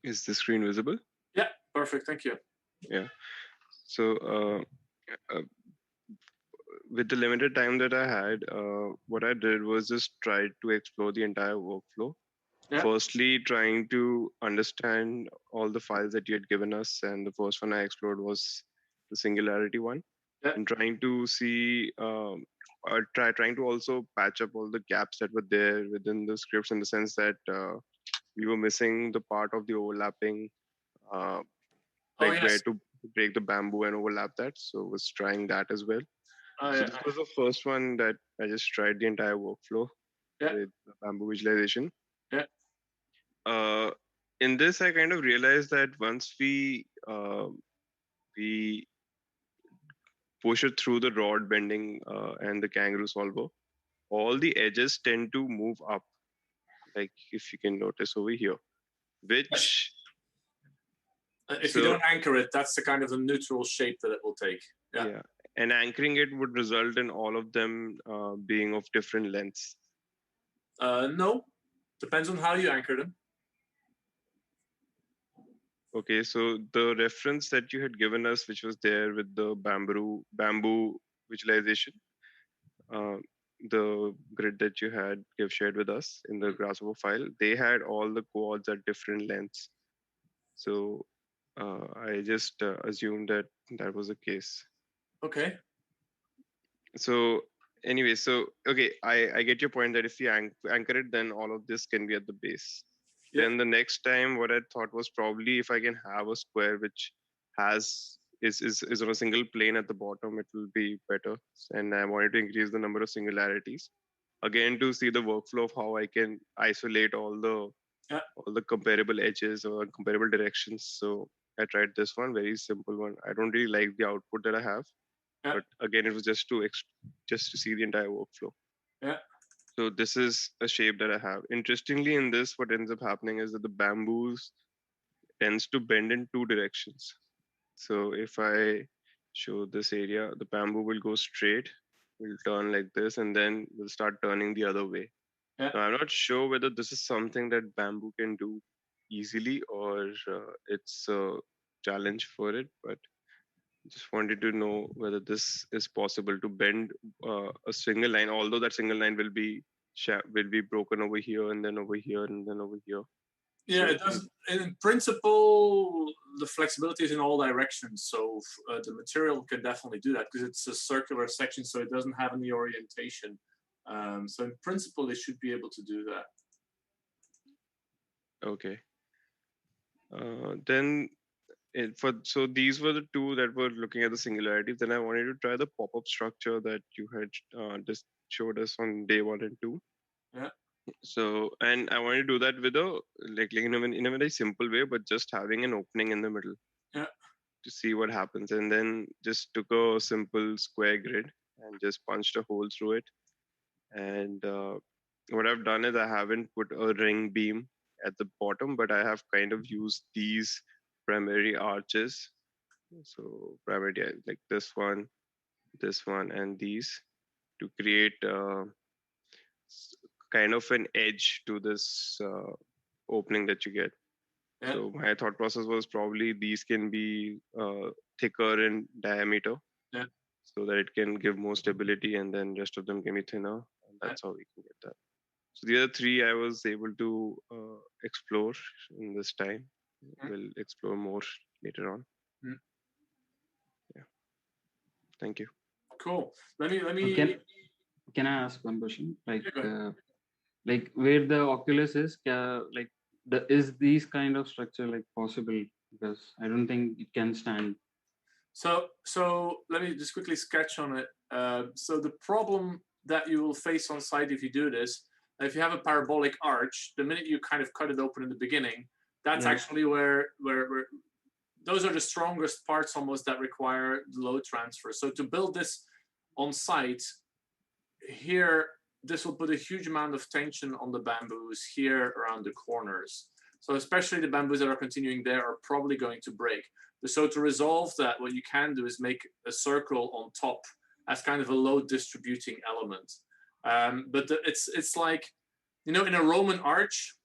Speaker 5: Is the screen visible?
Speaker 2: Yeah, perfect. Thank you.
Speaker 5: Yeah. So with the limited time that I had, what I did was just try to explore the entire workflow. Yeah. Firstly, trying to understand all the files that you had given us. And the first one I explored was the Singularity one. Yeah. And trying to see, trying to also patch up all the gaps that were there within the scripts, in the sense that we were missing the part of the overlapping, where to break the bamboo and overlap that. So was trying that as well. So this was the first one that I just tried the entire workflow with the bamboo visualization. Yeah. In this, I kind of realized that once we push it through the rod bending and the kangaroo solver, all the edges tend to move up. Like if you can notice over here, which
Speaker 2: if you don't anchor it, that's the kind of the neutral shape that it will take. Yeah.
Speaker 5: And anchoring it would result in all of them being of different lengths.
Speaker 2: No, depends on how you anchor them.
Speaker 5: Okay, so the reference that you had given us, which was there with the bamboo visualization, the grid that you had shared with us in the Grasshopper file, they had all the chords at different lengths. So I just assumed that that was the case.
Speaker 2: Okay.
Speaker 5: So Anyway, so okay, I get your point that if you anchor it, then all of this can be at the base.
Speaker 2: Yeah.
Speaker 5: Then the next time, what I thought was probably if I can have a square which is on a single plane at the bottom, it will be better. And I wanted to increase the number of singularities again to see the workflow of how I can isolate all the comparable edges or comparable directions. So I tried this one, very simple one. I don't really like the output that I have,
Speaker 2: Yeah.
Speaker 5: but again, it was just to see the entire workflow.
Speaker 2: Yeah.
Speaker 5: So this is a shape that I have. Interestingly, in this, what ends up happening is that the bamboos tends to bend in two directions. So if I show this area, the bamboo will go straight, will turn like this, and then will start turning the other way.
Speaker 2: Yeah.
Speaker 5: Now, I'm not sure whether this is something that bamboo can do easily or it's a challenge for it, but just wanted to know whether this is possible to bend a single line, although that single line will be broken over here and then over here and then over here.
Speaker 2: Yeah,
Speaker 5: So
Speaker 2: it does. In principle, the flexibility is in all directions. So the material can definitely do that because it's a circular section, so it doesn't have any orientation. So in principle, it should be able to do that.
Speaker 5: Okay. Then so these were the two that were looking at the singularities. Then I wanted to try the pop-up structure that you had just showed us on day 1 and 2.
Speaker 2: Yeah.
Speaker 5: So, and I wanted to do that with in a very simple way, but just having an opening in the middle.
Speaker 2: Yeah.
Speaker 5: To see what happens, and then just took a simple square grid and just punched a hole through it. And what I've done is I haven't put a ring beam at the bottom, but I have kind of used these primary arches. So primary like this one, and these to create kind of an edge to this opening that you get.
Speaker 2: Yeah.
Speaker 5: So my thought process was probably these can be thicker in diameter,
Speaker 2: yeah,
Speaker 5: so that it can give more stability, and then rest of them can be thinner. And that's how we can get that. So the other three I was able to explore in this time. We'll explore more later on. Yeah. Thank you.
Speaker 2: Cool. Let me.
Speaker 3: Can I ask one question?
Speaker 2: Yeah,
Speaker 3: like where the Oculus is, like is these kind of structure like possible? Because I don't think it can stand.
Speaker 2: So let me just quickly sketch on it. So the problem that you will face on site if you do this, if you have a parabolic arch, the minute you kind of cut it open in the beginning, that's actually where those are the strongest parts almost that require the load transfer. So to build this on site, here, this will put a huge amount of tension on the bamboos here around the corners. So especially the bamboos that are continuing there are probably going to break. So to resolve that, what you can do is make a circle on top as kind of a load distributing element. But it's like, you know, in a Roman arch,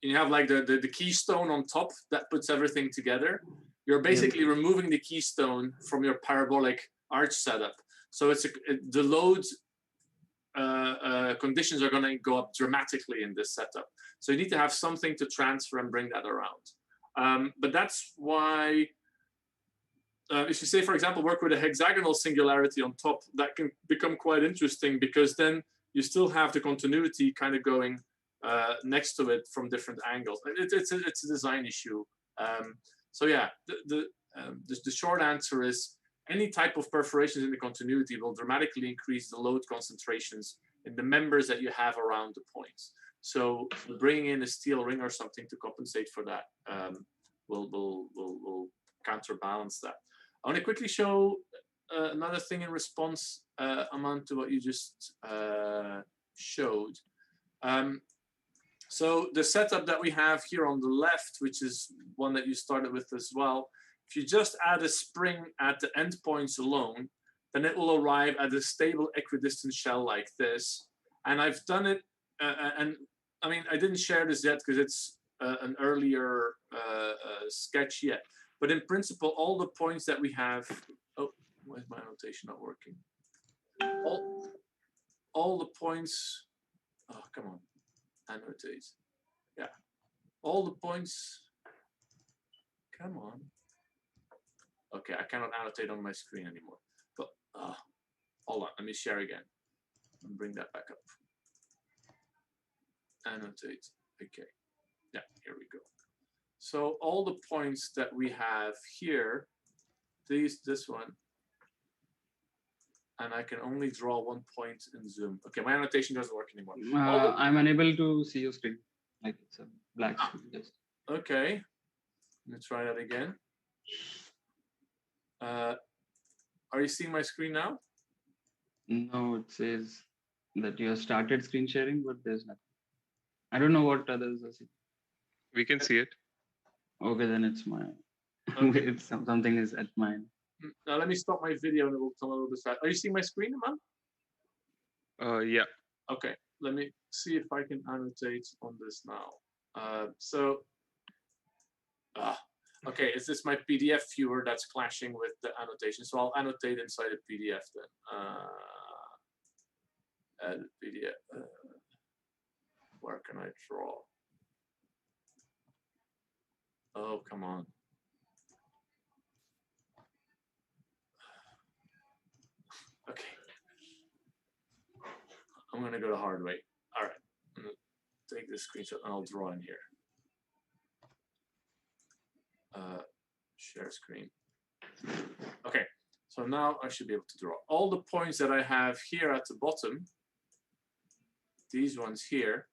Speaker 2: you have like the keystone on top that puts everything together. You're basically removing the keystone from your parabolic arch setup. So the load conditions are going to go up dramatically in this setup. So you need to have something to transfer and bring that around. But that's why, if you say, for example, work with a hexagonal singularity on top, that can become quite interesting because then you still have the continuity kind of going next to it from different angles. It's a design issue. So yeah, the short answer is any type of perforations in the continuity will dramatically increase the load concentrations in the members that you have around the points. So bringing in a steel ring or something to compensate for that will counterbalance that. I want to quickly show another thing in response, Aman, to what you just showed. So the setup that we have here on the left, which is one that you started with as well, if you just add a spring at the endpoints alone, then it will arrive at a stable equidistant shell like this. And I've done it, and I mean, I didn't share this yet because it's an earlier sketch yet. But in principle, all the points that we have, oh, why is my annotation not working? All the points, oh, come on, annotate. Yeah, all the points, come on. Okay, I cannot annotate on my screen anymore. But hold on, let me share again and bring that back up. Annotate, okay. Yeah, here we go. So all the points that we have here, this one, and I can only draw one point in Zoom. Okay, my annotation doesn't work anymore.
Speaker 3: I'm unable to see your screen. Like it's a black screen. Just.
Speaker 2: Okay, let me try that again. Are you seeing my screen now?
Speaker 3: No, it says that you have started screen sharing, but there's nothing. I don't know what others are seeing.
Speaker 5: We can see it.
Speaker 3: Okay, then it's mine.
Speaker 2: Okay.
Speaker 3: It's something is at mine.
Speaker 2: Now let me stop my video and it will come a little bit fast. Are you seeing my screen, Aman?
Speaker 5: Yeah.
Speaker 2: Okay, let me see if I can annotate on this now. Okay, is this my PDF viewer that's clashing with the annotation? So I'll annotate inside a PDF then. Edit PDF. Where can I draw? Oh, come on. Okay. I'm gonna go the hard way. All right, I'm gonna take this screenshot and I'll draw in here. Share screen. Okay, so now I should be able to draw all the points that I have here at the bottom. These ones here.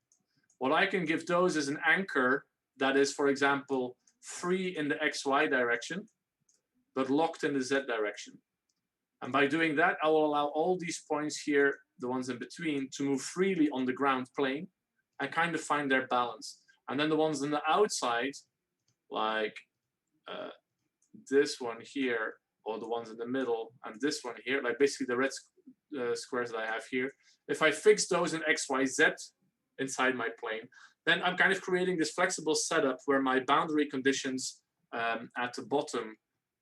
Speaker 2: What I can give those is an anchor that is, for example, free in the XY direction, but locked in the Z direction. And by doing that, I will allow all these points here, the ones in between, to move freely on the ground plane and kind of find their balance. And then the ones on the outside, like this one here, or the ones in the middle, and this one here, like basically the red squares that I have here, if I fix those in X, Y, Z inside my plane, then I'm kind of creating this flexible setup where my boundary conditions at the bottom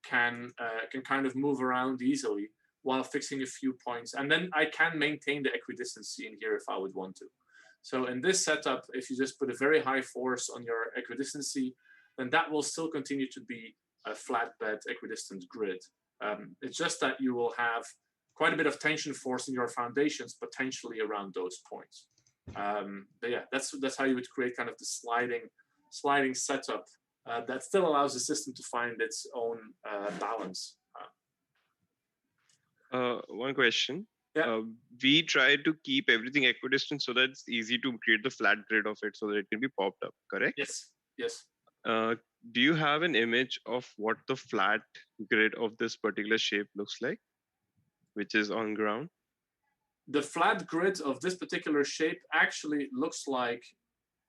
Speaker 2: can kind of move around easily while fixing a few points. And then I can maintain the equidistancy in here if I would want to. So in this setup, if you just put a very high force on your equidistancy, then that will still continue to be a flatbed equidistant grid. It's just that you will have quite a bit of tension force in your foundations potentially around those points. But yeah, that's how you would create kind of the sliding setup that still allows the system to find its own balance.
Speaker 5: One question.
Speaker 2: Yeah.
Speaker 5: We try to keep everything equidistant so that it's easy to create the flat grid of it so that it can be popped up, correct?
Speaker 2: Yes, yes.
Speaker 5: Do you have an image of what the flat grid of this particular shape looks like, which is on ground?
Speaker 2: The flat grid of this particular shape actually looks like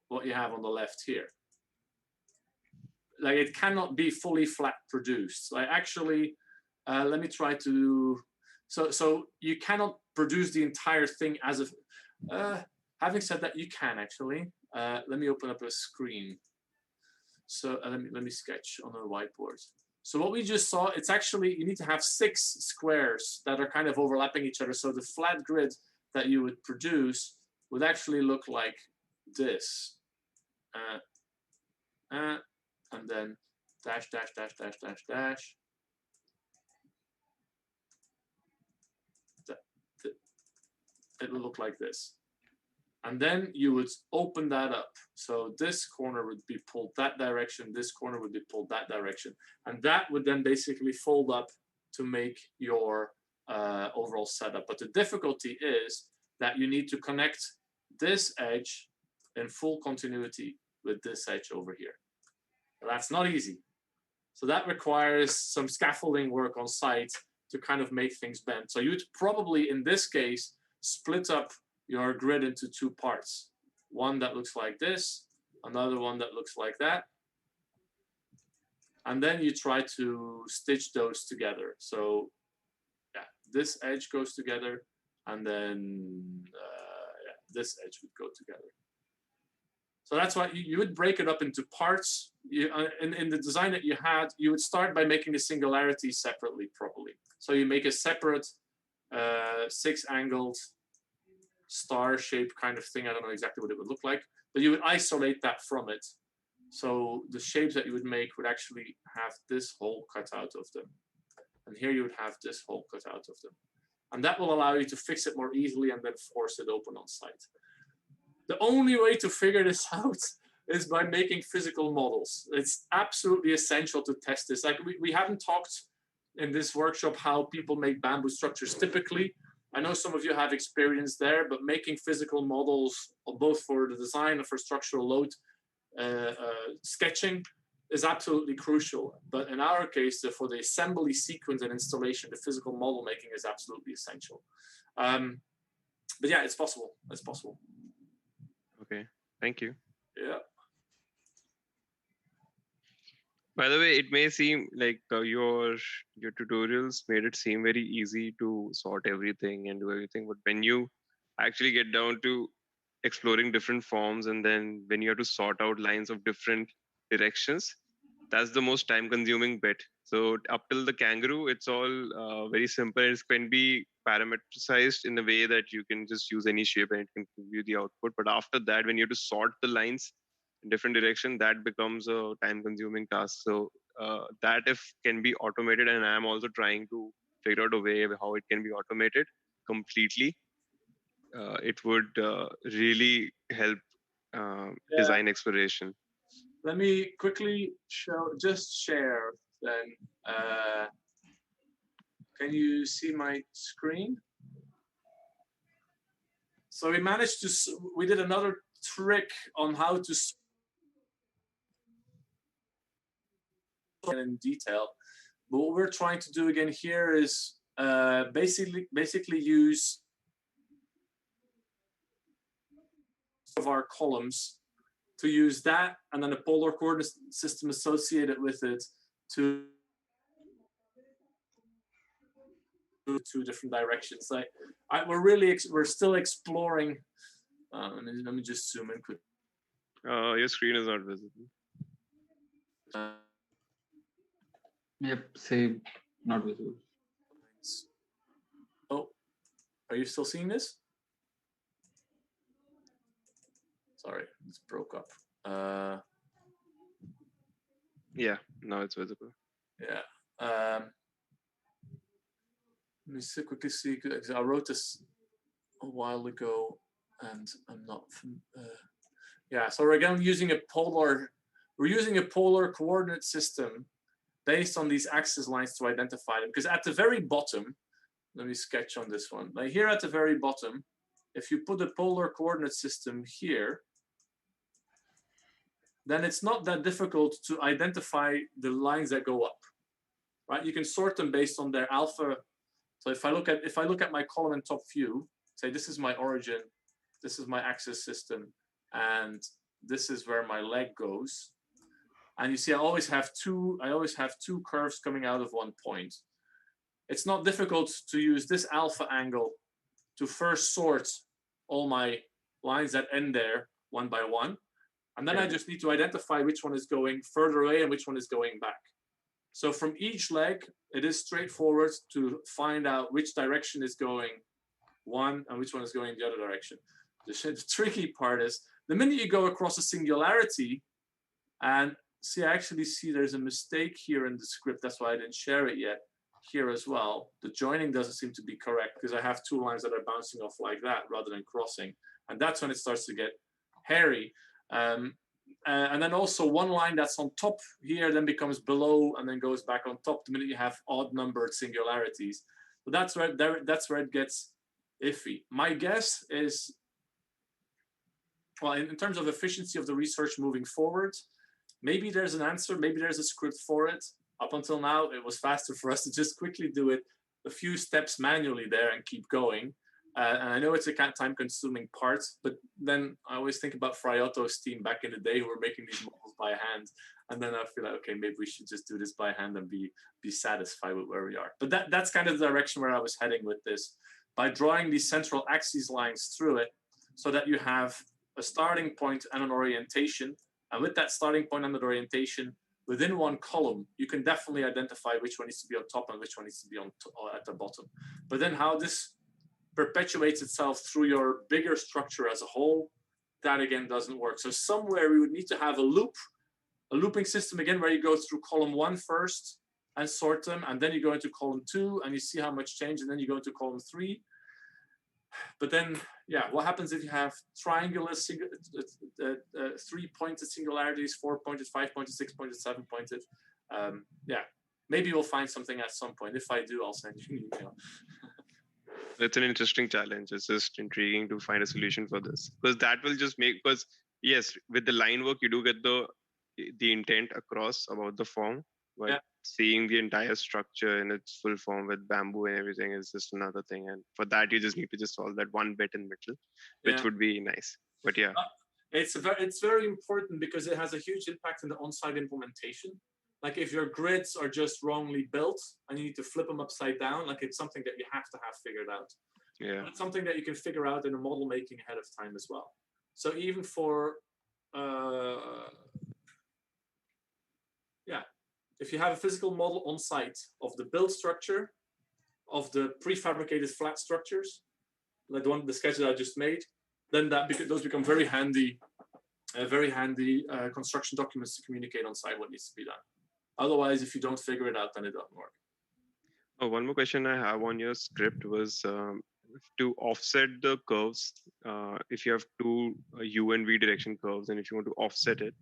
Speaker 2: what you have on the left here. Like it cannot be fully flat produced. Like actually, let me try to, so you cannot produce the entire thing as a, having said that, you can actually. Let me open up a screen. So let me sketch on a whiteboard. So what we just saw, it's actually, you need to have 6 squares that are kind of overlapping each other. So the flat grid that you would produce would actually look like this. And then dash, dash, dash, dash, dash, dash. It will look like this. And then you would open that up. So this corner would be pulled that direction, this corner would be pulled that direction. And that would then basically fold up to make your overall setup. But the difficulty is that you need to connect this edge in full continuity with this edge over here. That's not easy. So that requires some scaffolding work on site to kind of make things bend. So you'd probably, in this case, split up your grid into 2 parts. One that looks like this, another one that looks like that. And then you try to stitch those together. So yeah, this edge goes together, and then this edge would go together. So that's why you would break it up into parts. In the design that you had, you would start by making the singularity separately, probably. So you make a separate 6-angled star-shaped kind of thing. I don't know exactly what it would look like, but you would isolate that from it. So the shapes that you would make would actually have this hole cut out of them. And here you would have this hole cut out of them. And that will allow you to fix it more easily and then force it open on site. The only way to figure this out is by making physical models. It's absolutely essential to test this. Like we haven't talked in this workshop how people make bamboo structures typically. I know some of you have experience there, but making physical models, both for the design and for structural load sketching, is absolutely crucial. But in our case, for the assembly sequence and installation, the physical model making is absolutely essential. But yeah, it's possible. It's possible.
Speaker 5: Okay, thank you.
Speaker 2: Yeah.
Speaker 5: By the way, it may seem like your tutorials made it seem very easy to sort everything and do everything, but when you actually get down to exploring different forms, and then when you have to sort out lines of different directions, that's the most time-consuming bit. So up till the kangaroo, it's all very simple. It can be parametricized in a way that you can just use any shape and it can give you the output. But after that, when you have to sort the lines in different direction, that becomes a time-consuming task. So that if can be automated, and I'm also trying to figure out a way how it can be automated completely, it would really help design exploration.
Speaker 2: Let me quickly share then. Can you see my screen? So we did another trick on how to in detail. But what we're trying to do again here is basically use of our columns to use that and then a polar coordinate system associated with it to two different directions. We're still exploring. Let me just zoom in quick.
Speaker 5: Your screen is not visible.
Speaker 3: Yep, same, not visible.
Speaker 2: Oh, are you still seeing this? Sorry, it's broke up.
Speaker 5: Yeah, now it's visible.
Speaker 2: Yeah. Let me quickly see, because I wrote this a while ago, and I'm not. Yeah, so we're using a polar coordinate system based on these axis lines to identify them. Because at the very bottom, let me sketch on this one. Like here at the very bottom, if you put a polar coordinate system here, then it's not that difficult to identify the lines that go up, right? You can sort them based on their alpha. So if I look at my column in top view, say this is my origin, this is my axis system, and this is where my leg goes. And you see, I always have two curves coming out of one point. It's not difficult to use this alpha angle to first sort all my lines that end there one by one. And then I just need to identify which one is going further away and which one is going back. So from each leg, it is straightforward to find out which direction is going one and which one is going the other direction. The tricky part is the minute you go across a singularity, and see, I actually see there's a mistake here in the script. That's why I didn't share it yet here as well. The joining doesn't seem to be correct because I have two lines that are bouncing off like that rather than crossing. And that's when it starts to get hairy. And then also one line that's on top here then becomes below and then goes back on top the minute you have odd numbered singularities. So that's where it gets iffy. My guess is, well, in terms of efficiency of the research moving forward, maybe there's an answer, maybe there's a script for it. Up until now, it was faster for us to just quickly do it a few steps manually there and keep going. And I know it's a time-consuming part, but then I always think about Friotto's team back in the day who were making these models by hand. And then I feel like, okay, maybe we should just do this by hand and be satisfied with where we are. But that's kind of the direction where I was heading with this. By drawing these central axis lines through it so that you have a starting point and an orientation. And with that starting point and the orientation, within one column, you can definitely identify which one needs to be on top and which one needs to be at the bottom. But then how this perpetuates itself through your bigger structure as a whole, that again doesn't work. So somewhere we would need to have a looping system again, where you go through column one first, and sort them. And then you go into column 2 and you see how much change, and then you go into column 3. But then, yeah, what happens if you have triangular 3-pointed singularities, 4-pointed, 5-pointed, 6-pointed, 7-pointed? Yeah, maybe we'll find something at some point. If I do, I'll send you an email.
Speaker 5: It's an interesting challenge. It's just intriguing to find a solution for this, because that will just make, because yes, with the line work, you do get the intent across about the form, but
Speaker 2: Yeah.
Speaker 5: seeing the entire structure in its full form with bamboo and everything is just another thing. And for that, you just need to just solve that one bit in middle, which
Speaker 2: Yeah.
Speaker 5: would be nice. But yeah.
Speaker 2: It's very important because it has a huge impact in the on-site implementation. Like if your grids are just wrongly built and you need to flip them upside down, like it's something that you have to have figured out.
Speaker 5: Yeah.
Speaker 2: It's something that you can figure out in a model making ahead of time as well. So even for, if you have a physical model on site of the build structure, of the prefabricated flat structures, like the sketch that I just made, then those become very handy construction documents to communicate on site what needs to be done. Otherwise, if you don't figure it out, then it doesn't work.
Speaker 5: Oh, one more question I have on your script was to offset the curves. If you have two U and V direction curves, and if you want to offset it,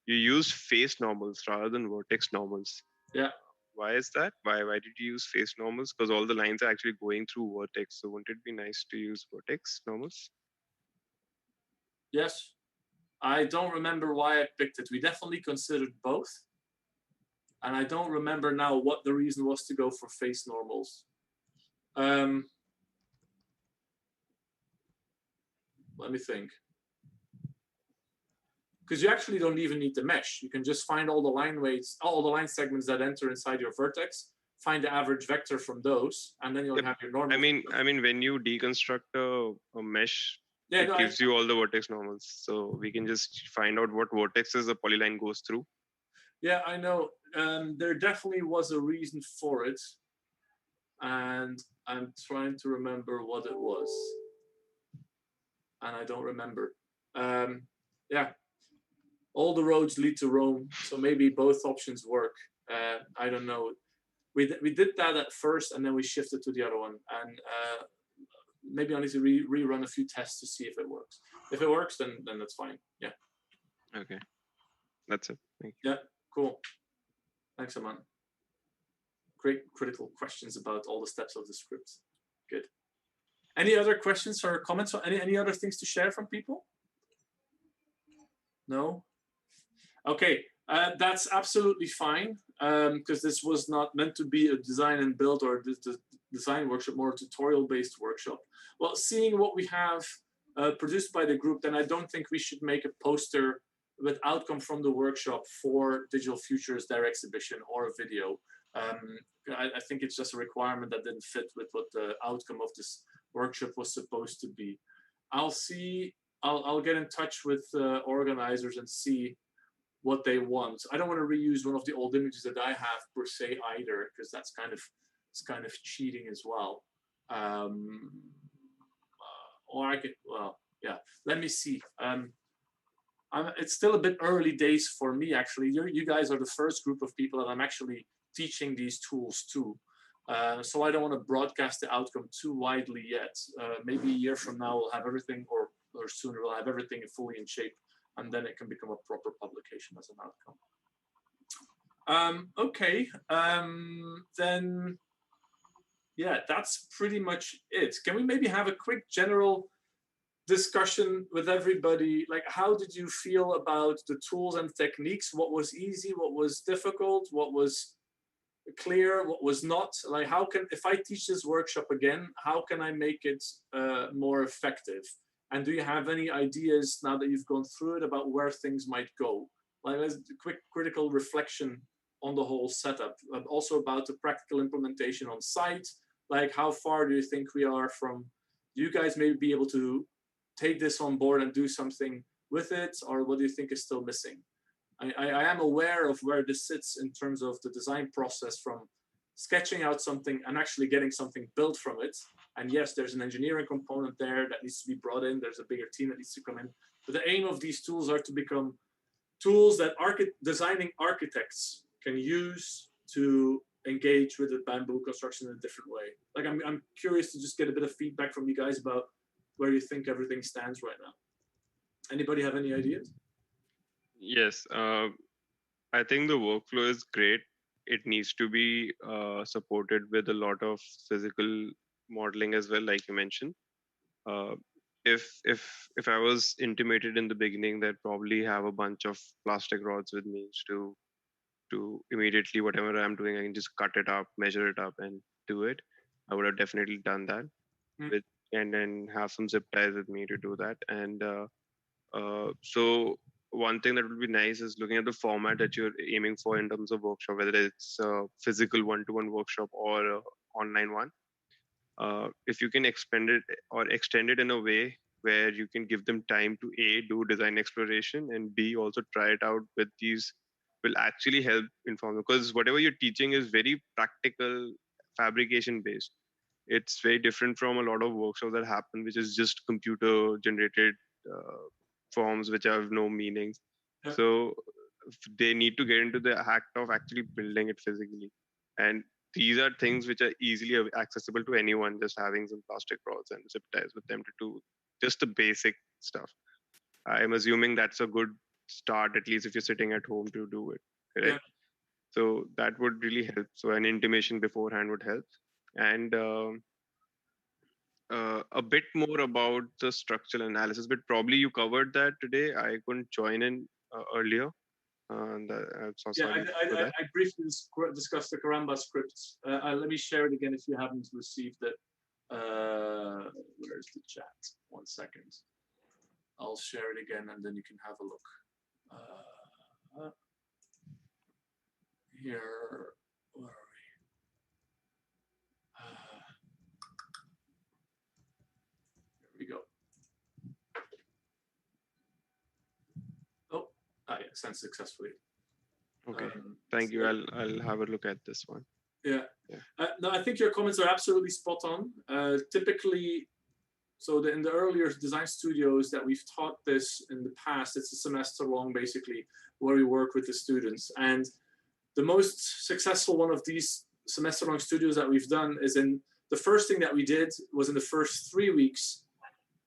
Speaker 5: you use face normals rather than vertex normals.
Speaker 2: Yeah.
Speaker 5: Why is that? Why did you use face normals? Because all the lines are actually going through vertex. So wouldn't it be nice to use vertex normals?
Speaker 2: Yes. I don't remember why I picked it. We definitely considered both. And I don't remember now what the reason was to go for face normals. Let me think. Because you actually don't even need the mesh. You can just find all the line weights, all the line segments that enter inside your vertex, find the average vector from those, and then you'll have your normal.
Speaker 5: I mean, when you deconstruct a mesh,
Speaker 2: yeah,
Speaker 5: it gives you all the vertex normals. So we can just find out what vertexes the polyline goes through.
Speaker 2: Yeah, I know. There definitely was a reason for it. And I'm trying to remember what it was. And I don't remember. Yeah. All the roads lead to Rome. So maybe both options work. I don't know. We did that at first, and then we shifted to the other one. And maybe I need to rerun a few tests to see if it works. If it works, then that's fine. Yeah.
Speaker 5: Okay. That's it. Thank you.
Speaker 2: Yeah. Cool. Thanks, Aman. Great critical questions about all the steps of the script. Good. Any other questions or comments or any other things to share from people? No? Okay, that's absolutely fine because this was not meant to be a design and build or the design workshop, more a tutorial-based workshop. Well, seeing what we have produced by the group, then I don't think we should make a poster with outcome from the workshop for Digital Futures, their exhibition, or a video. I think it's just a requirement that didn't fit with what the outcome of this workshop was supposed to be. I'll get in touch with organizers and see what they want. I don't want to reuse one of the old images that I have per se either, because that's kind of cheating as well. Or I could, well, yeah. Let me see. It's still a bit early days for me, actually. You guys are the first group of people that I'm actually teaching these tools to. So I don't want to broadcast the outcome too widely yet. Maybe a year from now we'll have everything, or sooner we'll have everything fully in shape, and then it can become a proper publication as an outcome. Okay, then yeah, that's pretty much it. Can we maybe have a quick general discussion with everybody? Like, how did you feel about the tools and techniques? What was easy? What was difficult? What was clear? What was not? Like, how can, if I teach this workshop again, how can I make it more effective? And do you have any ideas now that you've gone through it about where things might go? Like, a quick critical reflection on the whole setup, also about the practical implementation on site. Like, how far do you think we are from, you guys may be able to take this on board and do something with it, or what do you think is still missing? I am aware of where this sits in terms of the design process, from sketching out something and actually getting something built from it. And yes, there's an engineering component there that needs to be brought in. There's a bigger team that needs to come in. But the aim of these tools are to become tools that designing architects can use to engage with the bamboo construction in a different way? Like, I'm curious to just get a bit of feedback from you guys about where you think everything stands right now. Anybody have any ideas?
Speaker 5: Yes, I think the workflow is great. It needs to be supported with a lot of physical modeling as well, like you mentioned. Uh, if I was intimated in the beginning that probably have a bunch of plastic rods with me to immediately whatever I'm doing, I can just cut it up, measure it up, and do it. I would have definitely done that.
Speaker 2: Mm.
Speaker 5: With and then have some zip ties with me to do that. And so one thing that would be nice is looking at the format that you're aiming for in terms of workshop, whether it's a physical one-to-one workshop or a online one. If you can expand it or extend it in a way where you can give them time to A, do design exploration, and B, also try it out with these, will actually help inform, because whatever you're teaching is very practical, fabrication based. It's very different from a lot of workshops that happen, which is just computer generated forms which have no meanings.
Speaker 2: Yeah.
Speaker 5: So they need to get into the act of actually building it physically. And these are things which are easily accessible to anyone, just having some plastic rods and zip ties with them to do just the basic stuff. I'm assuming that's a good start, at least if you're sitting at home to do it. Correct?
Speaker 2: Yeah.
Speaker 5: So that would really help. So an intimation beforehand would help. And a bit more about the structural analysis, but probably you covered that today. I couldn't join in earlier. And I'm so sorry for that.
Speaker 2: I briefly discussed the Karamba scripts. Let me share it again if you haven't received it. Where's the chat? 1 second. I'll share it again and then you can have a look. Here, where are we? Here we go. Oh, yeah, sent successfully.
Speaker 5: Okay, thank you. I'll have a look at this one.
Speaker 2: Yeah. No, I think your comments are absolutely spot on. Typically, so in the earlier design studios that we've taught this in the past, it's a semester long basically, where we work with the students. And the most successful one of these semester long studios that we've done is in the first thing that we did was in the first 3 weeks,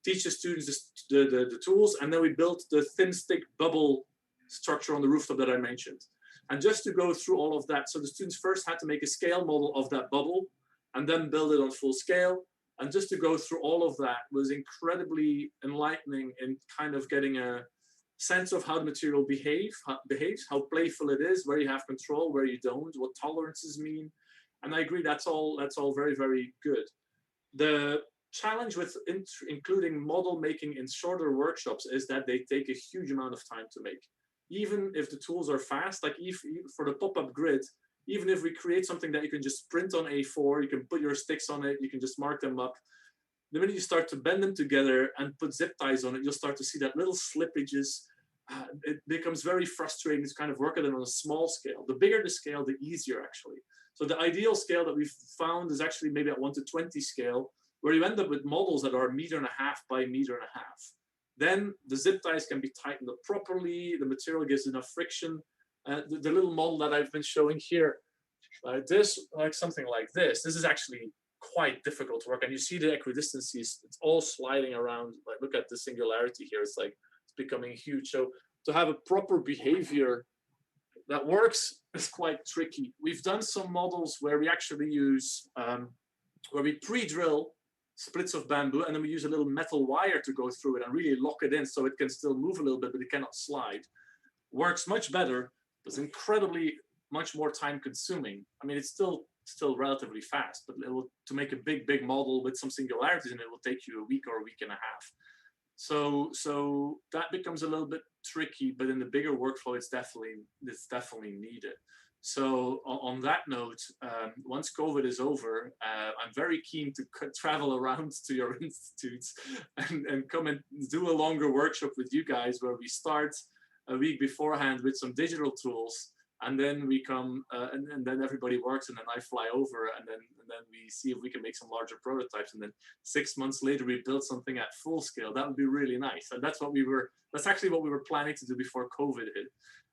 Speaker 2: teach the students the tools, and then we built the thin stick bubble structure on the rooftop that I mentioned. And just to go through all of that, so the students first had to make a scale model of that bubble and then build it on full scale. And just to go through all of that was incredibly enlightening in kind of getting a sense of how the material behaves, how playful it is, where you have control, where you don't, what tolerances mean. And I agree, that's all very, very good. The challenge with including model making in shorter workshops is that they take a huge amount of time to make. Even if the tools are fast, like if for the pop-up grid, even if we create something that you can just print on A4, you can put your sticks on it, you can just mark them up. The minute you start to bend them together and put zip ties on it, you'll start to see that little slippages. It becomes very frustrating to kind of work at it on a small scale. The bigger the scale, the easier actually. So the ideal scale that we've found is actually maybe at 1:20 scale, where you end up with models that are 1.5 meters by 1.5 meters. Then the zip ties can be tightened up properly. The material gives enough friction. The little model that I've been showing here, like something like this is actually quite difficult to work. And you see the equidistances, it's all sliding around. Like, look at the singularity here. It's like, it's becoming huge. So to have a proper behavior that works is quite tricky. We've done some models where we actually use, where we pre-drill splits of bamboo, and then we use a little metal wire to go through it and really lock it in so it can still move a little bit, but it cannot slide. Works much better, but it's incredibly much more time consuming. I mean, it's still relatively fast, but to make a big model with some singularities in it will take you a week or a week and a half. So that becomes a little bit tricky, but in the bigger workflow, it's definitely needed. So on that note, once COVID is over, I'm very keen to travel around to your institutes and come and do a longer workshop with you guys where we start a week beforehand with some digital tools, and then we come and then everybody works, and then I fly over, and then we see if we can make some larger prototypes, and then 6 months later we build something at full scale. That would be really nice, and that's actually what we were planning to do before COVID hit.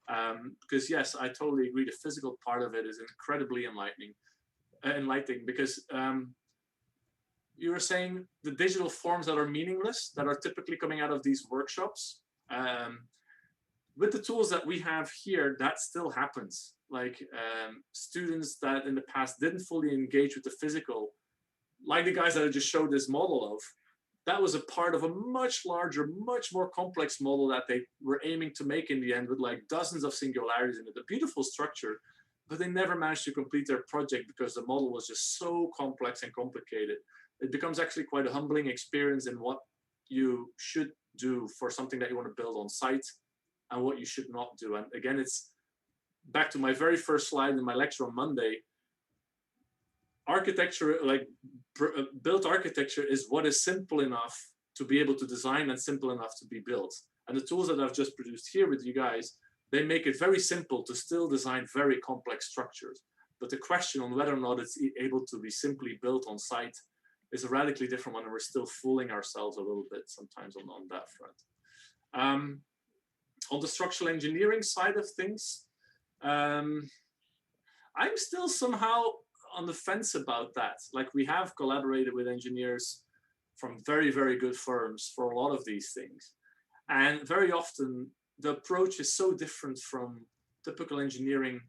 Speaker 2: Because yes, I totally agree. The physical part of it is incredibly enlightening because you were saying the digital forms that are meaningless, that are typically coming out of these workshops. With the tools that we have here, that still happens. Like students that in the past didn't fully engage with the physical, like the guys that I just showed this model of, that was a part of a much larger, much more complex model that they were aiming to make in the end, with like dozens of singularities in it, a beautiful structure, but they never managed to complete their project because the model was just so complex and complicated. It becomes actually quite a humbling experience in what you should do for something that you want to build on site and what you should not do. And again, it's back to my very first slide in my lecture on Monday. Architecture, like built architecture, is what is simple enough to be able to design and simple enough to be built. And the tools that I've just produced here with you guys, they make it very simple to still design very complex structures. But the question on whether or not it's able to be simply built on site is a radically different one, and we're still fooling ourselves a little bit sometimes on that front. On the structural engineering side of things, I'm still somehow on the fence about that. Like, we have collaborated with engineers from very, very good firms for a lot of these things. And very often the approach is so different from typical engineering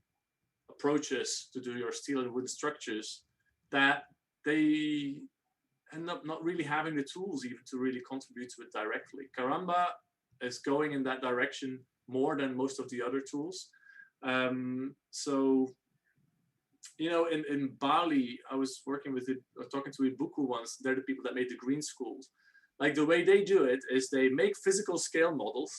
Speaker 2: approaches to do your steel and wood structures that they end up not really having the tools even to really contribute to it directly. Karamba is going in that direction more than most of the other tools. So, you know, in Bali, I was talking to Ibuku once. They're the people that made the green schools. Like, the way they do it is they make physical scale models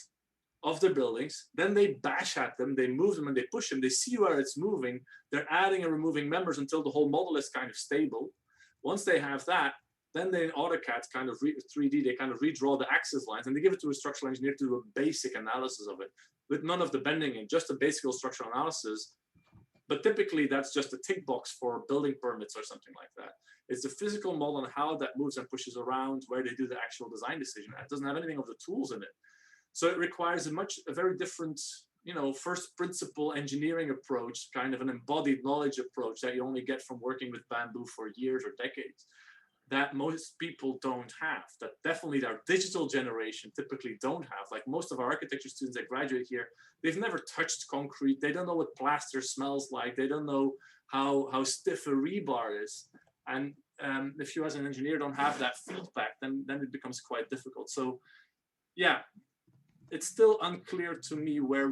Speaker 2: of their buildings, then they bash at them, they move them and they push them, they see where it's moving, they're adding and removing members until the whole model is kind of stable. Once they have that, then they in AutoCAD kind of 3D, they kind of redraw the axis lines and they give it to a structural engineer to do a basic analysis of it with none of the bending in, just a basic structural analysis. But typically that's just a tick box for building permits or something like that. It's the physical model and how that moves and pushes around, where they do the actual design decision. It doesn't have anything of the tools in it. So it requires a very different, you know, first principle engineering approach, kind of an embodied knowledge approach that you only get from working with bamboo for years or decades, that most people don't have, that definitely our digital generation typically don't have. Like, most of our architecture students that graduate here, they've never touched concrete. They don't know what plaster smells like. They don't know how stiff a rebar is. And if you as an engineer don't have that feedback, then it becomes quite difficult. So yeah, it's still unclear to me what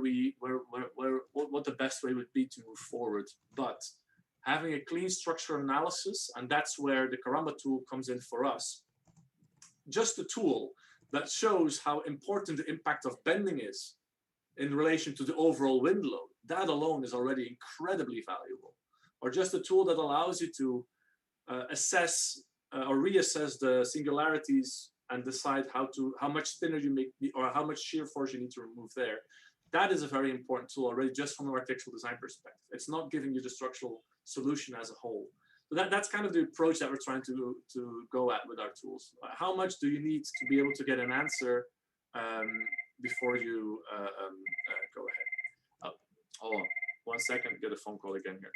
Speaker 2: the best way would be to move forward. But having a clean structural analysis, and that's where the Karamba tool comes in for us. Just a tool that shows how important the impact of bending is in relation to the overall wind load. That alone is already incredibly valuable. Or just a tool that allows you to assess or reassess the singularities and decide how much thinner you make, or how much shear force you need to remove there. That is a very important tool already, just from an architectural design perspective. It's not giving you the structural solution as a whole. So that's kind of the approach that we're trying to go at with our tools. How much do you need to be able to get an answer before you go ahead? Hold on 1 second, get a phone call again here.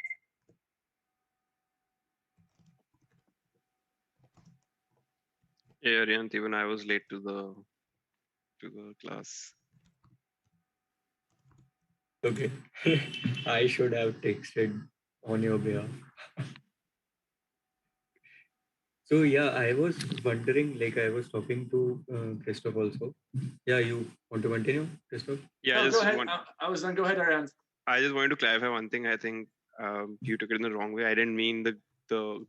Speaker 5: Yeah, Ariyant, even I was late to the class.
Speaker 6: Okay. I should have texted on your behalf. So yeah, I was wondering, like, I was talking to Christoph also. Yeah, you want to continue, Christoph?
Speaker 5: Yeah,
Speaker 2: no, go ahead. I was done. Go ahead, Ariyant.
Speaker 5: I just wanted to clarify one thing. I think you took it in the wrong way. I didn't mean the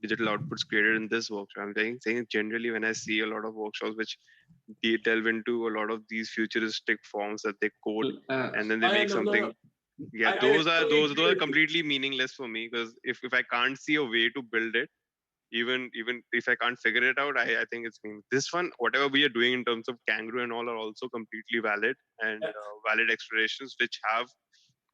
Speaker 5: digital outputs created in this workshop. I'm saying generally, when I see a lot of workshops which they delve into a lot of these futuristic forms that they code and then they make something. Yeah, those are completely meaningless for me, because if I can't see a way to build it, even if I can't figure it out, I think it's meaningless. This one, whatever we are doing in terms of Kangaroo and all, are also completely valid and valid explorations which have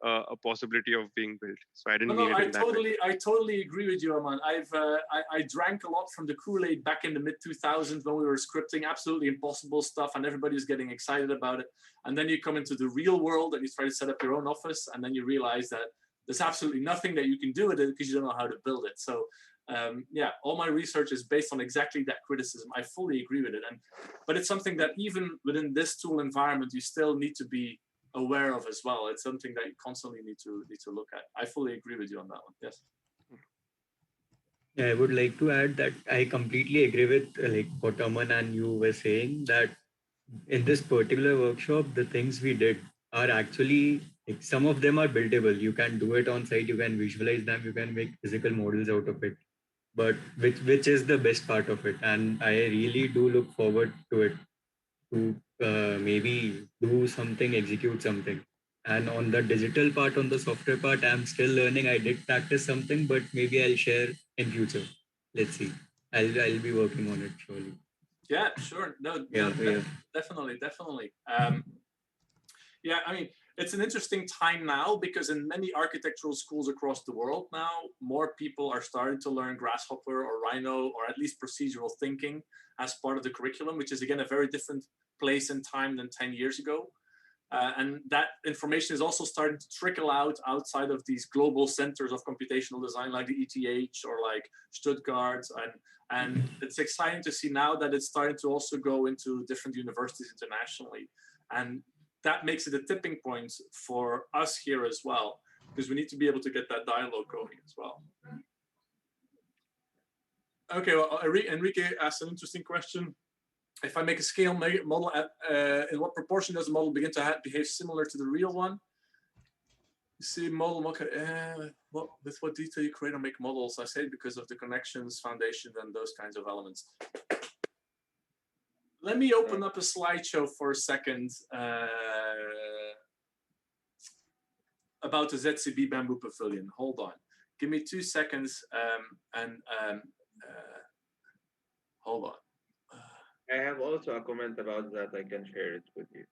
Speaker 5: a possibility of being built. So I didn't
Speaker 2: No,
Speaker 5: mean it in that way.
Speaker 2: I totally agree with you, Aman. I drank a lot from the Kool-Aid back in the mid 2000s when we were scripting absolutely impossible stuff and everybody's getting excited about it. And then you come into the real world and you try to set up your own office, and then you realize that there's absolutely nothing that you can do with it because you don't know how to build it. So yeah, all my research is based on exactly that criticism. I fully agree with it. But it's something that even within this tool environment, you still need to be aware of as well. It's something that you constantly need to look at. I fully agree with you on that one. Yes.
Speaker 6: Yeah, I would like to add that I completely agree with like what Aman and you were saying, that in this particular workshop, the things we did are actually like, some of them are buildable. You can do it on site, you can visualize them, you can make physical models out of it. But which is the best part of it, and I really do look forward to it, to maybe do something, execute something. And on the digital part, on the software part, I'm still learning. I did practice something, but maybe I'll share in future. Let's see. I'll be working on it surely.
Speaker 2: Yeah, sure. No, definitely. Yeah, I mean, it's an interesting time now because in many architectural schools across the world now, more people are starting to learn Grasshopper or Rhino, or at least procedural thinking as part of the curriculum, which is again a very different place and time than 10 years ago. And that information is also starting to trickle out outside of these global centers of computational design like the ETH or like Stuttgart. And it's exciting to see now that it's starting to also go into different universities internationally. And that makes it a tipping point for us here as well, because we need to be able to get that dialogue going as well. Okay, well, Enrique asked an interesting question. If I make a scale model, in what proportion does the model begin to behave similar to the real one? You see, model, with what detail you create or make models? I say because of the connections, foundation, and those kinds of elements. Let me open up a slideshow for a second about the ZCB Bamboo Pavilion. Hold on. Give me 2 seconds hold on.
Speaker 7: I have also a comment about that. I can share it with you.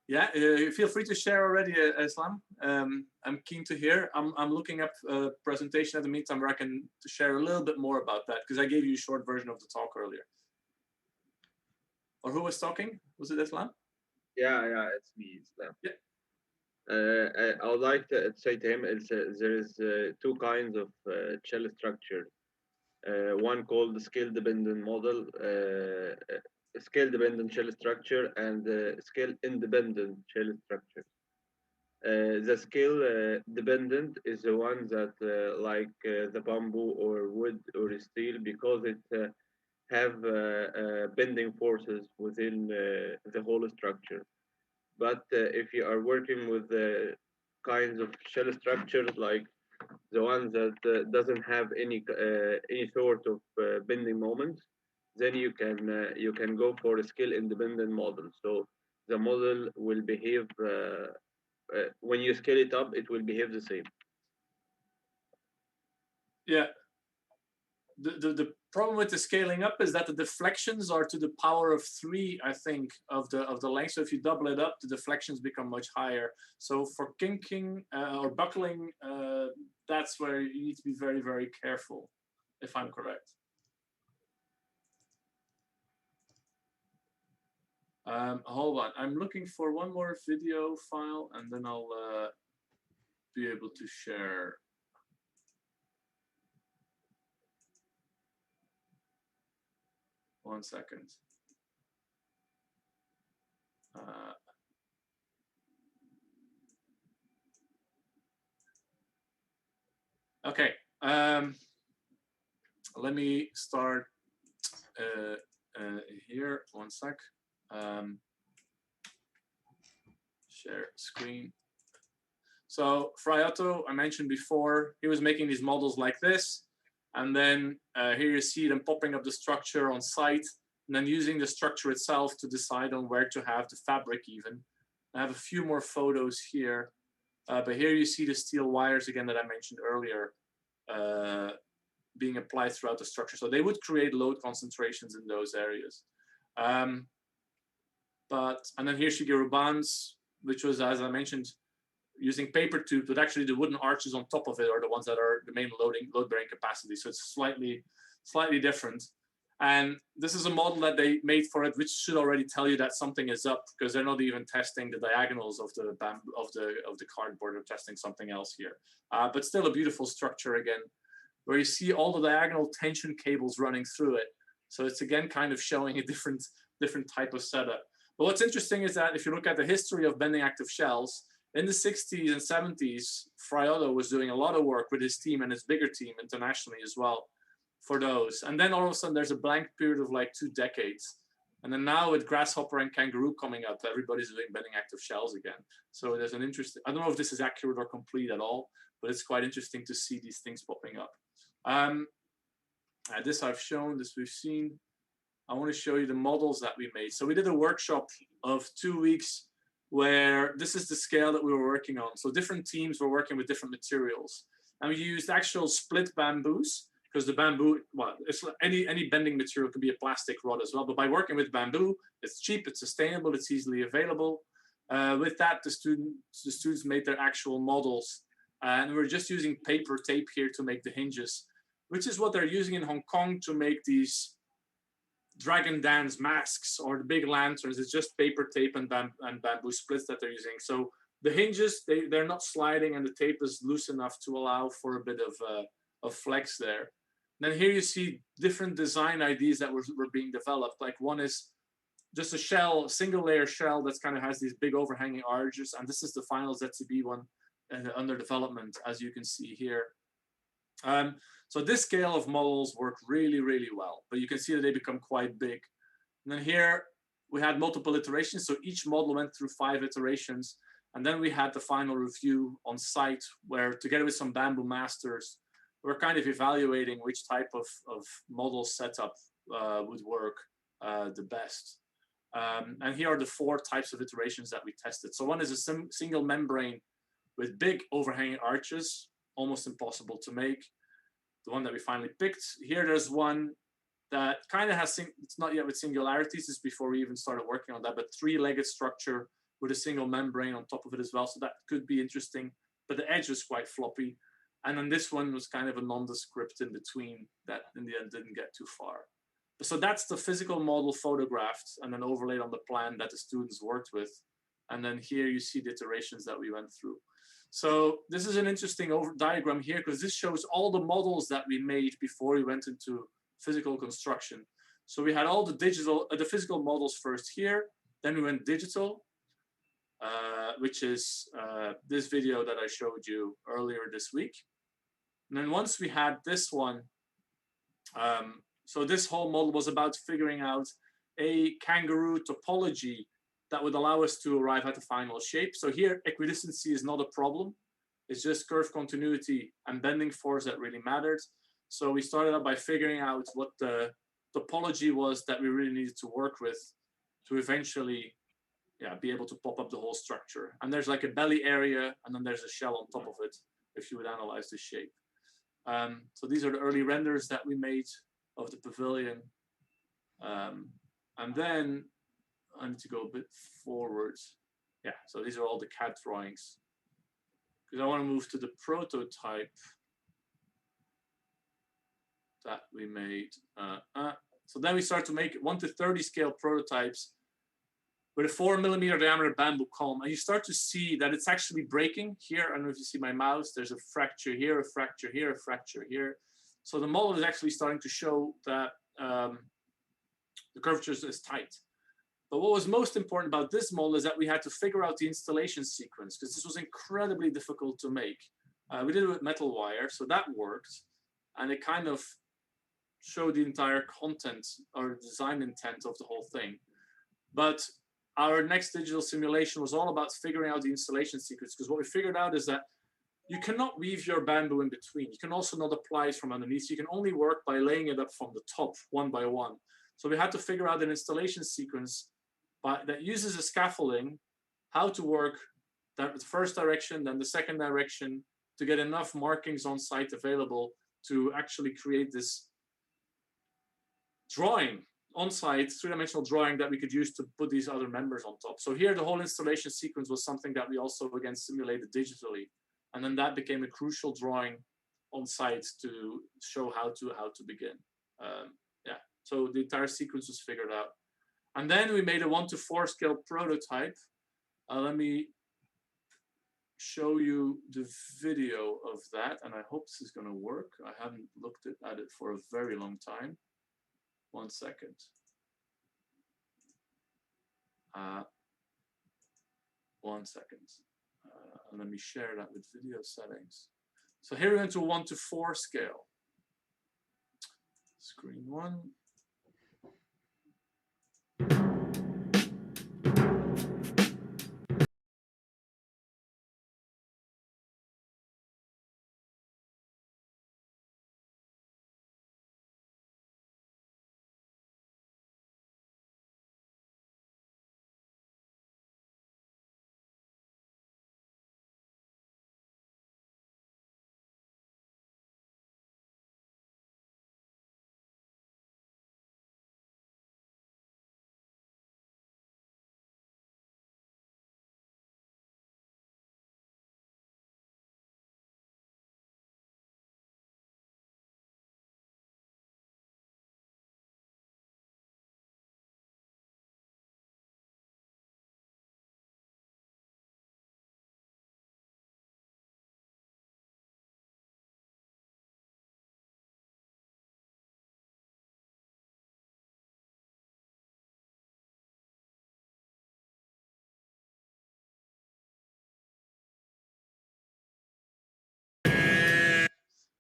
Speaker 2: Yeah, feel free to share already, Islam. I'm keen to hear. I'm looking up a presentation at the meantime where I can share a little bit more about that, because I gave you a short version of the talk earlier. Or who was talking? Was it Islam?
Speaker 7: Yeah, it's me, Islam.
Speaker 2: Yeah.
Speaker 7: I would like to say to him, there is 2 kinds of shell structure. One called the scale-dependent model, scale-dependent shell structure, and scale-independent shell structure. The scale-dependent is the one that, like the bamboo or wood or steel, because it have bending forces within the whole structure. But if you are working with kinds of shell structures like the one that doesn't have any sort of bending moments, then you can go for a scale independent model. So the model will behave when you scale it up, it will behave the same.
Speaker 2: Yeah. The problem with the scaling up is that the deflections are to the power of 3, I think, of the length. So if you double it up, the deflections become much higher. So for kinking or buckling, that's where you need to be very, very careful, if I'm correct. Hold on, I'm looking for one more video file, and then I'll be able to share. One second. Okay. Let me start here. One sec. Share screen. So Fraiato, I mentioned before, he was making these models like this. And then here you see them popping up the structure on site, and then using the structure itself to decide on where to have the fabric even. I have a few more photos here, but here you see the steel wires again that I mentioned earlier being applied throughout the structure. So they would create load concentrations in those areas. And then here's Shigeru Ban's which was, as I mentioned, using paper tube, but actually the wooden arches on top of it are the ones that are the main load-bearing capacity. So it's slightly different. And this is a model that they made for it, which should already tell you that something is up, because they're not even testing the diagonals of the cardboard. They're testing something else here. But still a beautiful structure again, where you see all the diagonal tension cables running through it. So it's again kind of showing a different type of setup. But what's interesting is that if you look at the history of bending active shells, in the 60s and 70s, Frei Otto was doing a lot of work with his team and his bigger team internationally as well for those. And then all of a sudden there's a blank period of like 2 decades. And then now with grasshopper and kangaroo coming up, everybody's doing bending active shells again. So there's an interesting, I don't know if this is accurate or complete at all, but it's quite interesting to see these things popping up. This I've shown, this we've seen. I want to show you the models that we made. So we did a workshop of 2 weeks where this is the scale that we were working on. So different teams were working with different materials. And we used actual split bamboos, because the bamboo, well, it's any bending material could be a plastic rod as well. But by working with bamboo, it's cheap, it's sustainable, it's easily available. With that, the students made their actual models. And we're just using paper tape here to make the hinges, which is what they're using in Hong Kong to make these dragon dance masks or the big lanterns. It's just paper tape and bamboo splits that they're using. So the hinges, they're not sliding, and the tape is loose enough to allow for a bit of flex there. Then here you see different design ideas that were being developed. Like one is just a shell, single layer shell that's kind of has these big overhanging arches. And this is the final ZCB one under development, as you can see here. So this scale of models work really, really well, but you can see that they become quite big. And then here we had multiple iterations. So each model went through 5 iterations. And then we had the final review on site where, together with some bamboo masters, we're kind of evaluating which type of model setup would work the best. And here are the 4 types of iterations that we tested. So one is a single membrane with big overhanging arches, almost impossible to make. The one that we finally picked. Here there's one that kind of has, it's not yet with singularities, it's before we even started working on that, but 3-legged structure with a single membrane on top of it as well. So that could be interesting, but the edge was quite floppy. And then this one was kind of a nondescript in between that in the end didn't get too far. So that's the physical model photographed and then overlaid on the plan that the students worked with. And then here you see the iterations that we went through. So this is an interesting diagram here, because this shows all the models that we made before we went into physical construction. So we had all the physical models first here, then we went digital, which is this video that I showed you earlier this week. And then once we had this one, so this whole model was about figuring out a kangaroo topology that would allow us to arrive at the final shape. So here, equidistancy is not a problem. It's just curve continuity and bending force that really mattered. So we started out by figuring out what the topology was that we really needed to work with to eventually be able to pop up the whole structure. And there's like a belly area, and then there's a shell on top of it if you would analyze the shape. So these are the early renders that we made of the pavilion. And then I need to go a bit forward. Yeah, so these are all the CAD drawings. Because I want to move to the prototype that we made. So then we start to make 1 to 30 scale prototypes with a 4mm diameter bamboo column. And you start to see that it's actually breaking here. I don't know if you see my mouse. There's a fracture here, a fracture here, a fracture here. So the model is actually starting to show that the curvature is tight. But what was most important about this model is that we had to figure out the installation sequence, because this was incredibly difficult to make. We did it with metal wire, so that worked. And it kind of showed the entire content or design intent of the whole thing. But our next digital simulation was all about figuring out the installation sequence, because what we figured out is that you cannot weave your bamboo in between. You can also not apply it from underneath. You can only work by laying it up from the top, one by one. So we had to figure out an installation sequence that uses a scaffolding, how to work that first direction, then the second direction, to get enough markings on site available to actually create this drawing on-site three-dimensional drawing that we could use to put these other members on top. So here, the whole installation sequence was something that we also, again, simulated digitally. And then that became a crucial drawing on site to show how to begin. Yeah, so the entire sequence was figured out. And then we made a 1:4 scale prototype. Let me show you the video of that, and I hope this is going to work. I haven't looked at it for a very long time. 1 second. One second. Let me share that with video settings. So here we went to 1:4 scale. Screen 1.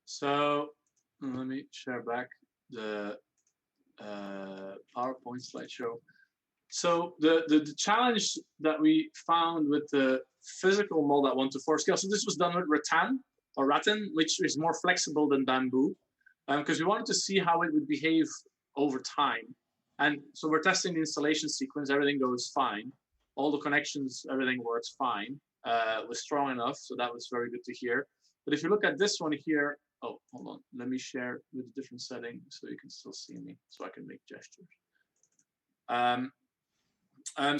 Speaker 2: So let me share back the PowerPoint slideshow. So the challenge that we found with the physical mold at 1:4 scale, so this was done with rattan, which is more flexible than bamboo, because we wanted to see how it would behave over time. And so we're testing the installation sequence, everything goes fine. All the connections, everything works fine. It was strong enough, so that was very good to hear. But if you look at this one here, oh, hold on, let me share with a different setting so you can still see me, so I can make gestures.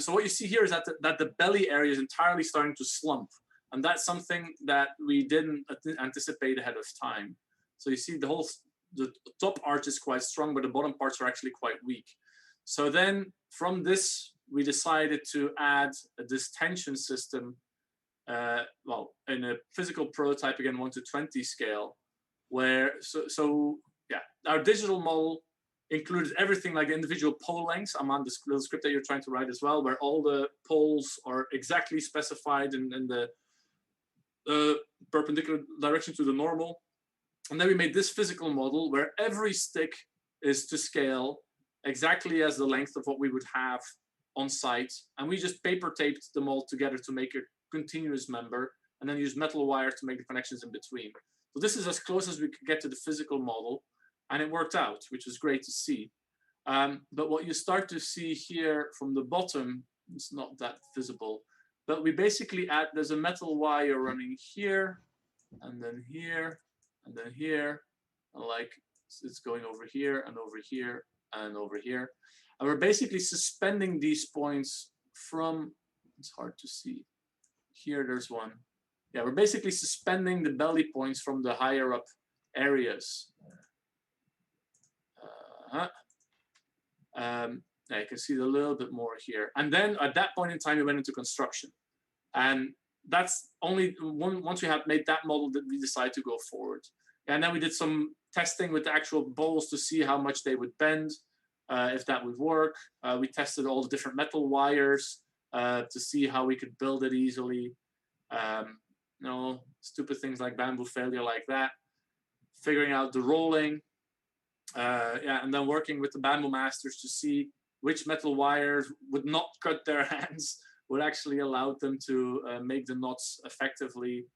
Speaker 2: So what you see here is that the belly area is entirely starting to slump. And that's something that we didn't anticipate ahead of time. So you see the top arch is quite strong, but the bottom parts are actually quite weak. So then from this, we decided to add this tension system, well, in a physical prototype, again, 1:20 scale, where, so yeah, our digital model included everything like the individual pole lengths. I'm on this little script that you're trying to write as well, where all the poles are exactly specified in the perpendicular direction to the normal. And then we made this physical model where every stick is to scale exactly as the length of what we would have on site. And we just paper taped them all together to make a continuous member, and then use metal wire to make the connections in between. So this is as close as we could get to the physical model, and it worked out, which was great to see. But what you start to see here from the bottom, it's not that visible, but we basically add, there's a metal wire running here, and then here, and then here, and like it's going over here, and over here, and over here. And we're basically suspending these points from, it's hard to see. Here, there's one. Yeah, we're basically suspending the belly points from the higher up areas. Yeah, you can see a little bit more here. And then at that point in time, we went into construction. And that's only once we had made that model that we decided to go forward. And then we did some testing with the actual bowls to see how much they would bend, if that would work. We tested all the different metal wires to see how we could build it easily. You know, stupid things like bamboo failure like that. Figuring out the rolling. Yeah, and then working with the bamboo masters to see which metal wires would not cut their hands, would actually allow them to make the knots effectively.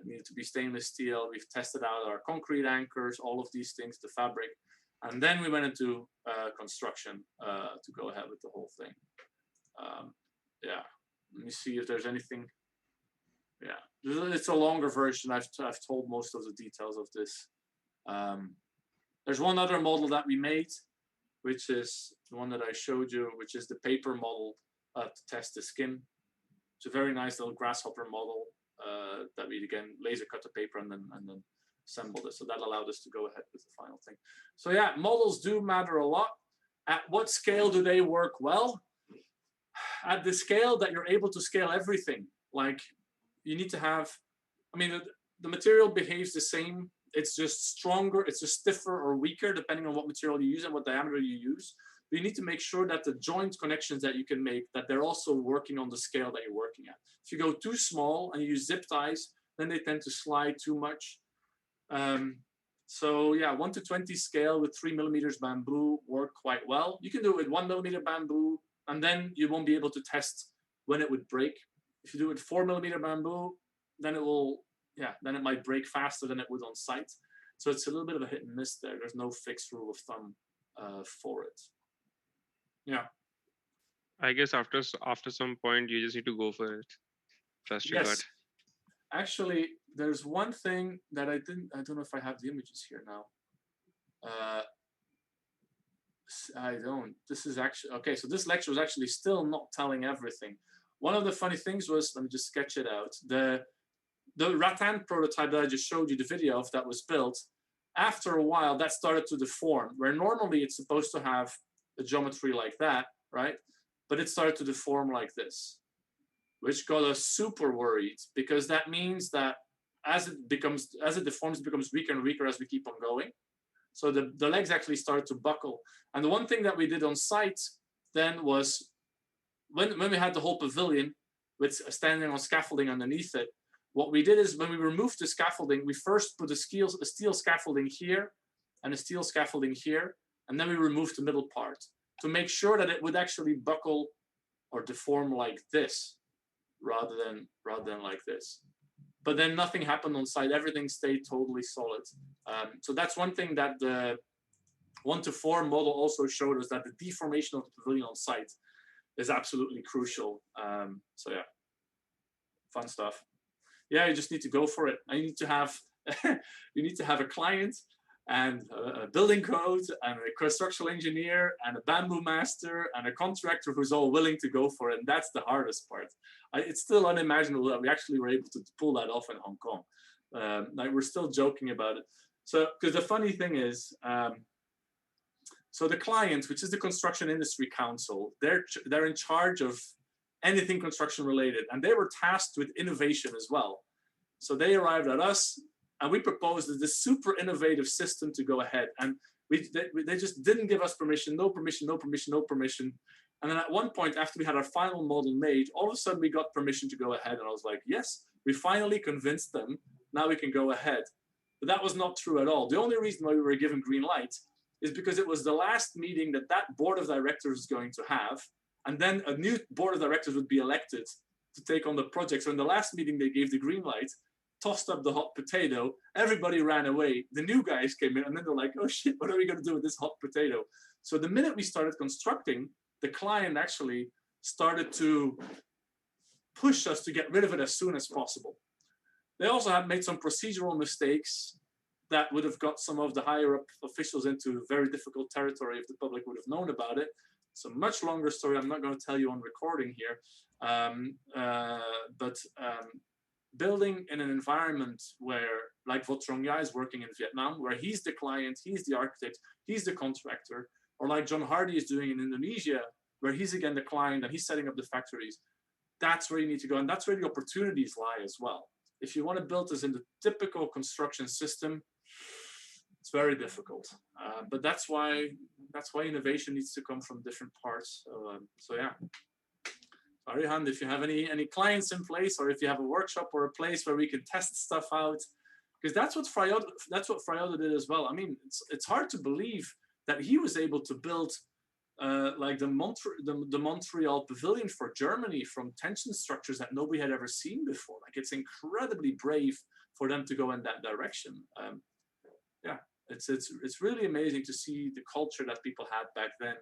Speaker 2: Needed to be stainless steel. We've tested out our concrete anchors, all of these things, the fabric. And then we went into construction to go ahead with the whole thing. Yeah, let me see if there's anything. Yeah, it's a longer version. I've told most of the details of this. There's one other model that we made. which is the one that I showed you, which is the paper model to test the skin. It's a very nice little grasshopper model that we again laser cut the paper and then assembled it. So that allowed us to go ahead with the final thing. So yeah, models do matter a lot. At what scale do they work well? At the scale that you're able to scale everything. Like you need to have, I mean, the material behaves the same. It's just stronger, it's just stiffer or weaker depending on what material you use and what diameter you use. But you need to make sure that the joint connections that you can make, that they're also working on the scale that you're working at. If you go too small and you use zip ties, then they tend to slide too much. So yeah, 1 to 20 scale with 3 millimeters bamboo work quite well. You can do it with 1 millimeter bamboo, and then you won't be able to test when it would break. If you do it 4 millimeter bamboo, then it will, yeah, then it might break faster than it would on site. So it's a little bit of a hit and miss there. There's no fixed rule of thumb for it. Yeah.
Speaker 5: I guess after some point, you just need to go for it. Trust your gut.
Speaker 2: Actually, there's one thing that I don't know if I have the images here now. I don't. This is actually, okay, so this lecture was actually still not telling everything. One of the funny things was, let me just sketch it out. The rattan prototype that I just showed you the video of that was built, after a while that started to deform, where normally it's supposed to have a geometry like that, right? But it started to deform like this, which got us super worried, because that means that as it deforms, it becomes weaker and weaker as we keep on going. So the legs actually started to buckle. And the one thing that we did on site then was, when we had the whole pavilion with standing on scaffolding underneath it, what we did is when we removed the scaffolding, we first put a steel scaffolding here and a steel scaffolding here, and then we removed the middle part to make sure that it would actually buckle or deform like this rather than like this. But then nothing happened on site. Everything stayed totally solid. So that's one thing that the 1:4 model also showed us, that the deformation of the pavilion on site is absolutely crucial. So yeah, fun stuff. Yeah, you just need to go for it. You need to have you need to have a client and a building code and a constructional engineer and a bamboo master and a contractor who's all willing to go for it. And that's the hardest part. It's still unimaginable that we actually were able to pull that off in Hong Kong. Like we're still joking about it. So, because the funny thing is, so the client, which is the Construction Industry Council, they're in charge of anything construction related, and they were tasked with innovation as well. So they arrived at us, and we proposed this super innovative system to go ahead, and they just didn't give us permission, no permission, no permission, no permission. And then at one point, after we had our final model made, all of a sudden we got permission to go ahead, and I was like, yes, we finally convinced them. Now we can go ahead. But that was not true at all. The only reason why we were given green light is because it was the last meeting that board of directors was going to have, and then a new board of directors would be elected to take on the project. So in the last meeting, they gave the green light, tossed up the hot potato, everybody ran away. The new guys came in, and then they're like, oh shit, what are we gonna do with this hot potato? So the minute we started constructing, the client actually started to push us to get rid of it as soon as possible. They also had made some procedural mistakes that would have got some of the higher up officials into very difficult territory if the public would have known about it. It's a much longer story. I'm not going to tell you on recording here. But building in an environment where, like Vo Trong Yai is working in Vietnam, where he's the client, he's the architect, he's the contractor, or like John Hardy is doing in Indonesia, where he's again the client and he's setting up the factories. That's where you need to go, and that's where the opportunities lie as well. If you want to build this in the typical construction system, it's very difficult. But that's why innovation needs to come from different parts. So yeah. Arihant, if you have any clients in place, or if you have a workshop or a place where we can test stuff out, because that's what Fryodo did as well. I mean, it's hard to believe that he was able to build like the Montreal Pavilion for Germany from tension structures that nobody had ever seen before. Like, it's incredibly brave for them to go in that direction. Yeah, it's really amazing to see the culture that people had back then.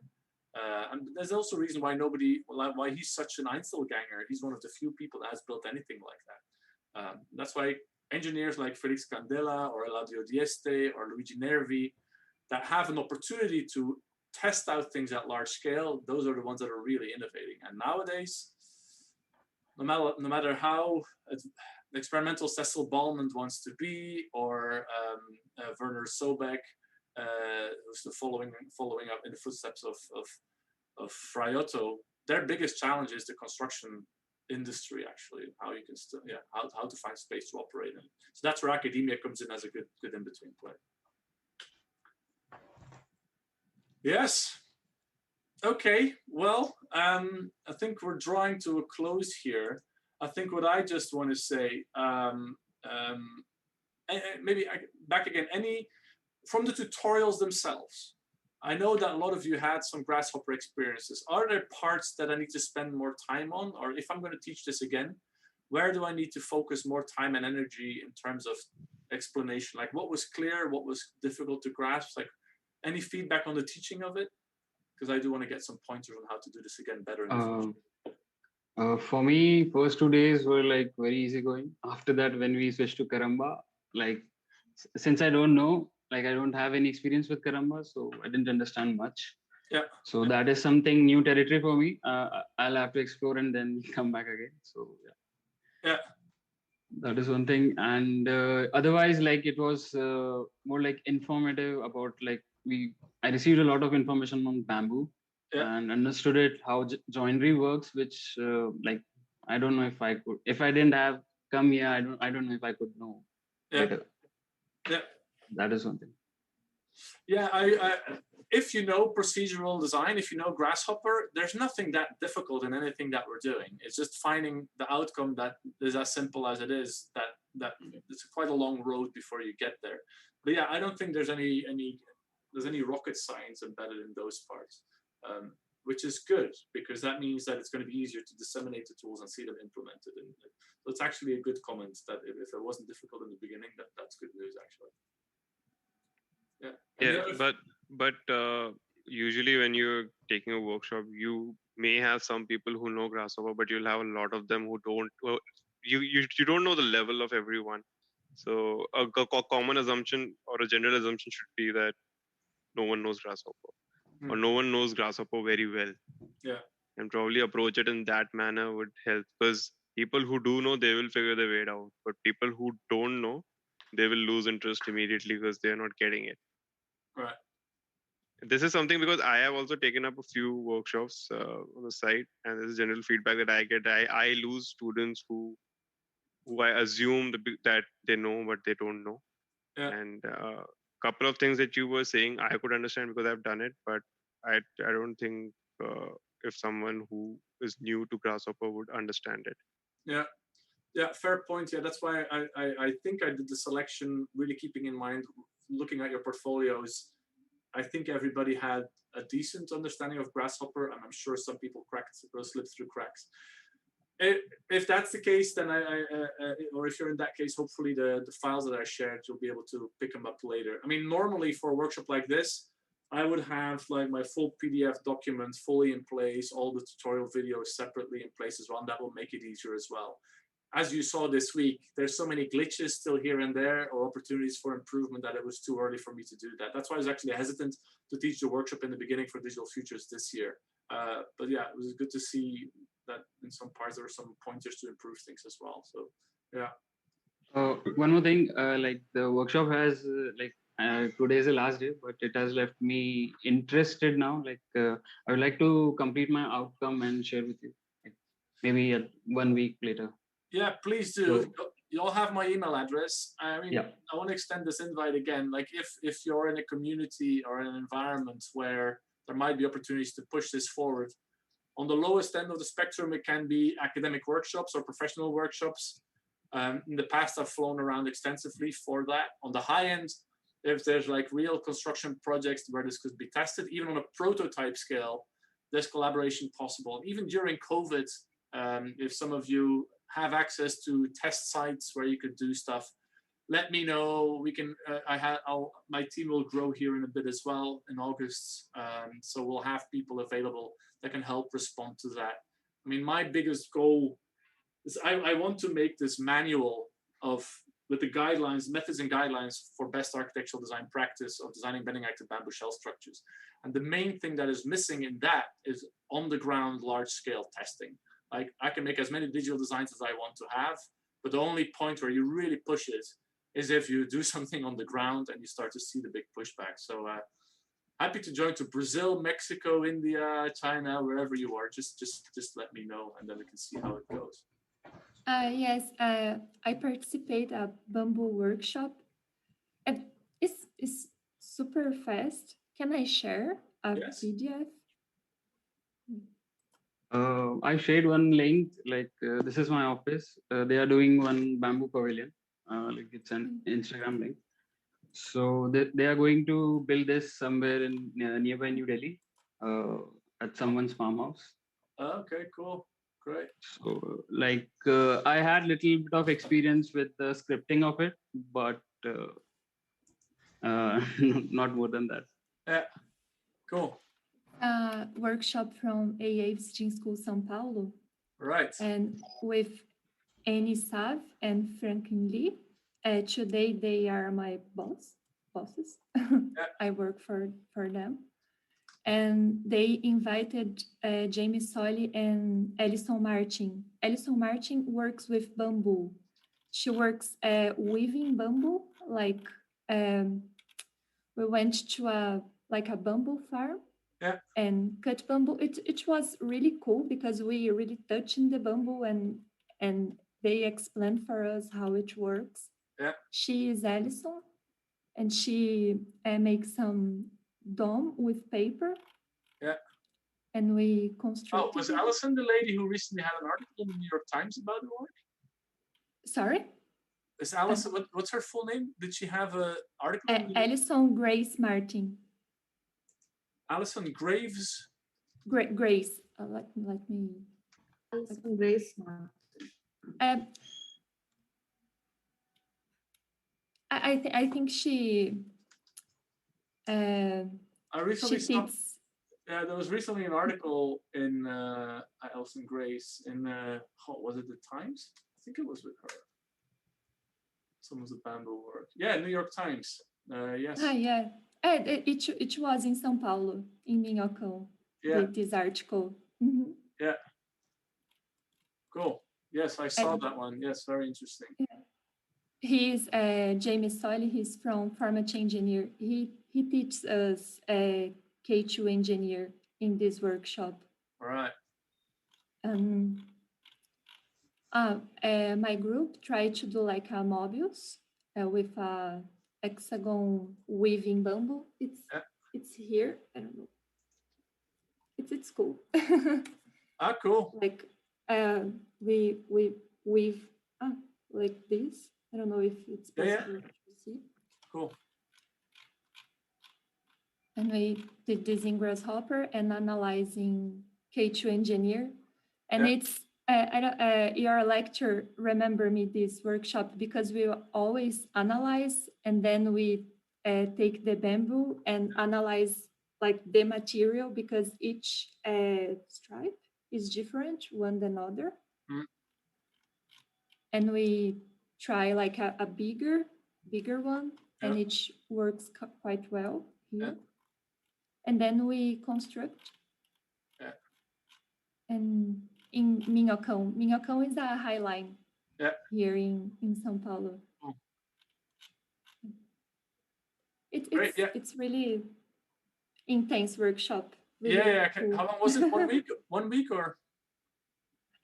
Speaker 2: And there's also a reason why why he's such an Einzelganger. He's one of the few people that has built anything like that. That's why engineers like Felix Candela or Eladio Dieste or Luigi Nervi that have an opportunity to test out things at large scale, those are the ones that are really innovating. And nowadays, no matter how experimental Cecil Balmond wants to be, or Werner Sobeck, who's following up in the footsteps of Friotto, their biggest challenge is the construction industry, actually, how you can still, how to find space to operate in. So that's where academia comes in as a good in-between play. Yes. Okay, well, I think we're drawing to a close here. I think what I just want to say, maybe back again, from the tutorials themselves, I know that a lot of you had some Grasshopper experiences. Are there parts that I need to spend more time on? Or if I'm going to teach this again, where do I need to focus more time and energy in terms of explanation? Like what was clear, what was difficult to grasp? Like any feedback on the teaching of it? Because I do want to get some pointers on how to do this again better in the future.
Speaker 3: For me, first 2 days were like very easygoing. After that, when we switched to Karamba, like since I don't know, like I don't have any experience with Karamba, so I didn't understand much.
Speaker 2: Yeah.
Speaker 3: So that is something new territory for me. I'll have to explore and then come back again. So
Speaker 2: yeah.
Speaker 3: That is one thing. And otherwise, like it was more like informative about like I received a lot of information on Bamboo and understood it, how joinery works, which like I don't know if I didn't have come here, I don't know if I could know better.
Speaker 2: Yeah.
Speaker 3: That is one thing.
Speaker 2: Yeah, if you know procedural design, if you know Grasshopper, there's nothing that difficult in anything that we're doing. It's just finding the outcome that is as simple as it is. That it's quite a long road before you get there. But yeah, I don't think there's any rocket science embedded in those parts, which is good because that means that it's going to be easier to disseminate the tools and see them implemented. And so it's actually a good comment that if it wasn't difficult in the beginning, that's good news actually. Yeah.
Speaker 5: But usually when you're taking a workshop, you may have some people who know Grasshopper, but you'll have a lot of them who don't. You don't know the level of everyone. So a common assumption or a general assumption should be that no one knows Grasshopper or no one knows Grasshopper very well.
Speaker 2: Yeah.
Speaker 5: And probably approach it in that manner would help, because people who do know, they will figure their way out. But people who don't know, they will lose interest immediately because they're not getting it.
Speaker 2: Right.
Speaker 5: This is something because I have also taken up a few workshops on the site, and this is general feedback that I get. I lose students who I assume that they know, but they don't know.
Speaker 2: Yeah.
Speaker 5: And a couple of things that you were saying, I could understand because I've done it, but I don't think if someone who is new to Grasshopper would understand it.
Speaker 2: Yeah, fair point. Yeah, that's why I think I did the selection really keeping in mind, looking at your portfolios. I think everybody had a decent understanding of Grasshopper, and I'm sure some people slipped through cracks. If that's the case, then or if you're in that case, hopefully the files that I shared, you'll be able to pick them up later. I mean, normally for a workshop like this, I would have like my full PDF document fully in place, all the tutorial videos separately in place as well, and that will make it easier as well. As you saw this week, there's so many glitches still here and there, or opportunities for improvement, that it was too early for me to do that. That's why I was actually hesitant to teach the workshop in the beginning for Digital Futures this year. But yeah, it was good to see that in some parts there were some pointers to improve things as well. So yeah.
Speaker 3: One more thing, like the workshop has today is the last day, but it has left me interested now. Like I would like to complete my outcome and share with you, like, maybe 1 week later.
Speaker 2: Yeah, please do. You all have my email address. I mean,
Speaker 3: yeah.
Speaker 2: I want to extend this invite again. Like if you're in a community or in an environment where there might be opportunities to push this forward, on the lowest end of the spectrum, it can be academic workshops or professional workshops. In the past, I've flown around extensively for that. On the high end, if there's like real construction projects where this could be tested, even on a prototype scale, there's collaboration possible. Even during COVID, if some of you have access to test sites where you could do stuff, let me know. We can. My team will grow here in a bit as well in August, so we'll have people available that can help respond to that. I mean, my biggest goal is I want to make this manual of with the guidelines, methods and guidelines for best architectural design practice of designing bending active bamboo shell structures. And the main thing that is missing in that is on the ground, large scale testing. Like I can make as many digital designs as I want to have, but the only point where you really push it is if you do something on the ground and you start to see the big pushback. So happy to join to Brazil, Mexico, India, China, wherever you are. Just let me know, and then we can see how it goes.
Speaker 1: Yes, I participate a bamboo workshop. And it's super fast. Can I share a PDF?
Speaker 3: I shared one link, like this is my office. They are doing one bamboo pavilion, like it's an Instagram link. So they are going to build this somewhere in nearby New Delhi, at someone's farmhouse.
Speaker 2: Okay, cool, great.
Speaker 3: So like I had little bit of experience with the scripting of it, but not more than that.
Speaker 2: Yeah, cool.
Speaker 1: Workshop from AA Visiting School São Paulo.
Speaker 2: Right.
Speaker 1: And with Annie Sav and Franklin Lee. Today they are my bosses. I work for them. And they invited Jamie Soyle and Alison Martin. Alison Martin works with bamboo. She works weaving bamboo, like we went to a bamboo farm.
Speaker 2: Yeah.
Speaker 1: And cut bamboo. It was really cool because we really touched in the bamboo and they explained for us how it works.
Speaker 2: Yeah.
Speaker 1: She is Alison, and she makes some dome with paper.
Speaker 2: Yeah.
Speaker 1: And we constructed.
Speaker 2: Oh, was Alison the lady who recently had an article in the New York Times about her work?
Speaker 1: Sorry?
Speaker 2: Is Alison, what's her full name? Did she have an article?
Speaker 1: Alison Grace Martin.
Speaker 2: Alison Graves?
Speaker 1: Grace. Let me.
Speaker 4: Alison Grace Martin.
Speaker 1: I think she.
Speaker 2: I recently saw.
Speaker 1: Teaches.
Speaker 2: Yeah, there was recently an article in Alison Grace in was it the Times? I think it was with her. Some of the bamboo work. Yeah, New York Times. Yes.
Speaker 1: Yeah. It was in São Paulo, in Minhocão.
Speaker 2: Yeah.
Speaker 1: This article. Mm-hmm.
Speaker 2: Yeah. Cool. Yes, I saw that one. Yes, very interesting.
Speaker 1: Yeah. He's Jamie Soyle. He's from pharmacy engineer. He teaches us K2 engineer in this workshop.
Speaker 2: All right.
Speaker 1: My group tried to do like a Mobius with a hexagon weaving bamboo. It's here. I don't know. It's cool.
Speaker 2: Cool.
Speaker 1: Like we weave like this. I don't know if it's possible to see.
Speaker 2: Cool.
Speaker 1: And we did this in Grasshopper and analyzing K2 engineer. And it's your lecture remember me this workshop because we always analyze and then we take the bamboo and analyze like the material because each stripe is different one than another.
Speaker 2: Mm.
Speaker 1: And we try like a bigger one and it works quite well here.
Speaker 2: Yeah.
Speaker 1: And then we construct.
Speaker 2: Yeah.
Speaker 1: And in Minhocão. Minhocão is a high line here in São Paulo.
Speaker 2: Oh.
Speaker 1: It's really intense workshop. Really
Speaker 2: cool. How long was it? 1 week? 1 week or?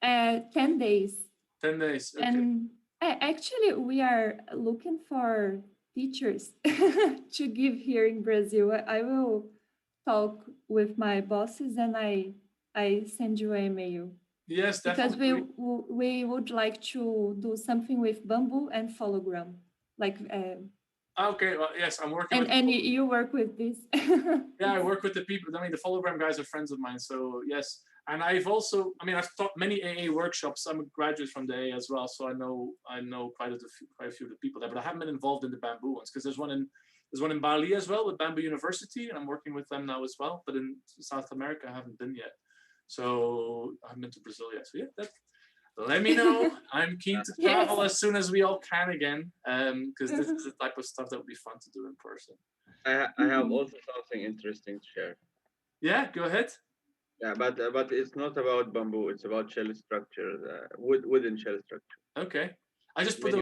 Speaker 1: 10 days.
Speaker 2: 10 days. Okay.
Speaker 1: And actually, we are looking for teachers to give here in Brazil. I will talk with my bosses and I send you an email.
Speaker 2: Yes, definitely.
Speaker 1: Because we would like to do something with bamboo and hologram, like.
Speaker 2: Okay. Well, yes, I'm working.
Speaker 1: And you work with this.
Speaker 2: Yeah, I work with the people. I mean, the Hologram guys are friends of mine. So yes, and I've taught many AA workshops. I'm a graduate from the AA as well, so I know quite a few of the people there. But I haven't been involved in the bamboo ones because there's one in Bali as well with Bamboo University, and I'm working with them now as well. But in South America, I haven't been yet. So I haven't been to Brazil yet. So yeah, let me know. I'm keen to
Speaker 1: Yes.
Speaker 2: travel as soon as we all can again, because this is the type of stuff that would be fun to do in person.
Speaker 7: I have also something interesting to share.
Speaker 2: Yeah, go ahead.
Speaker 7: Yeah, but it's not about bamboo. It's about shell structure, wooden shell structure.
Speaker 2: Okay, I just put
Speaker 7: Many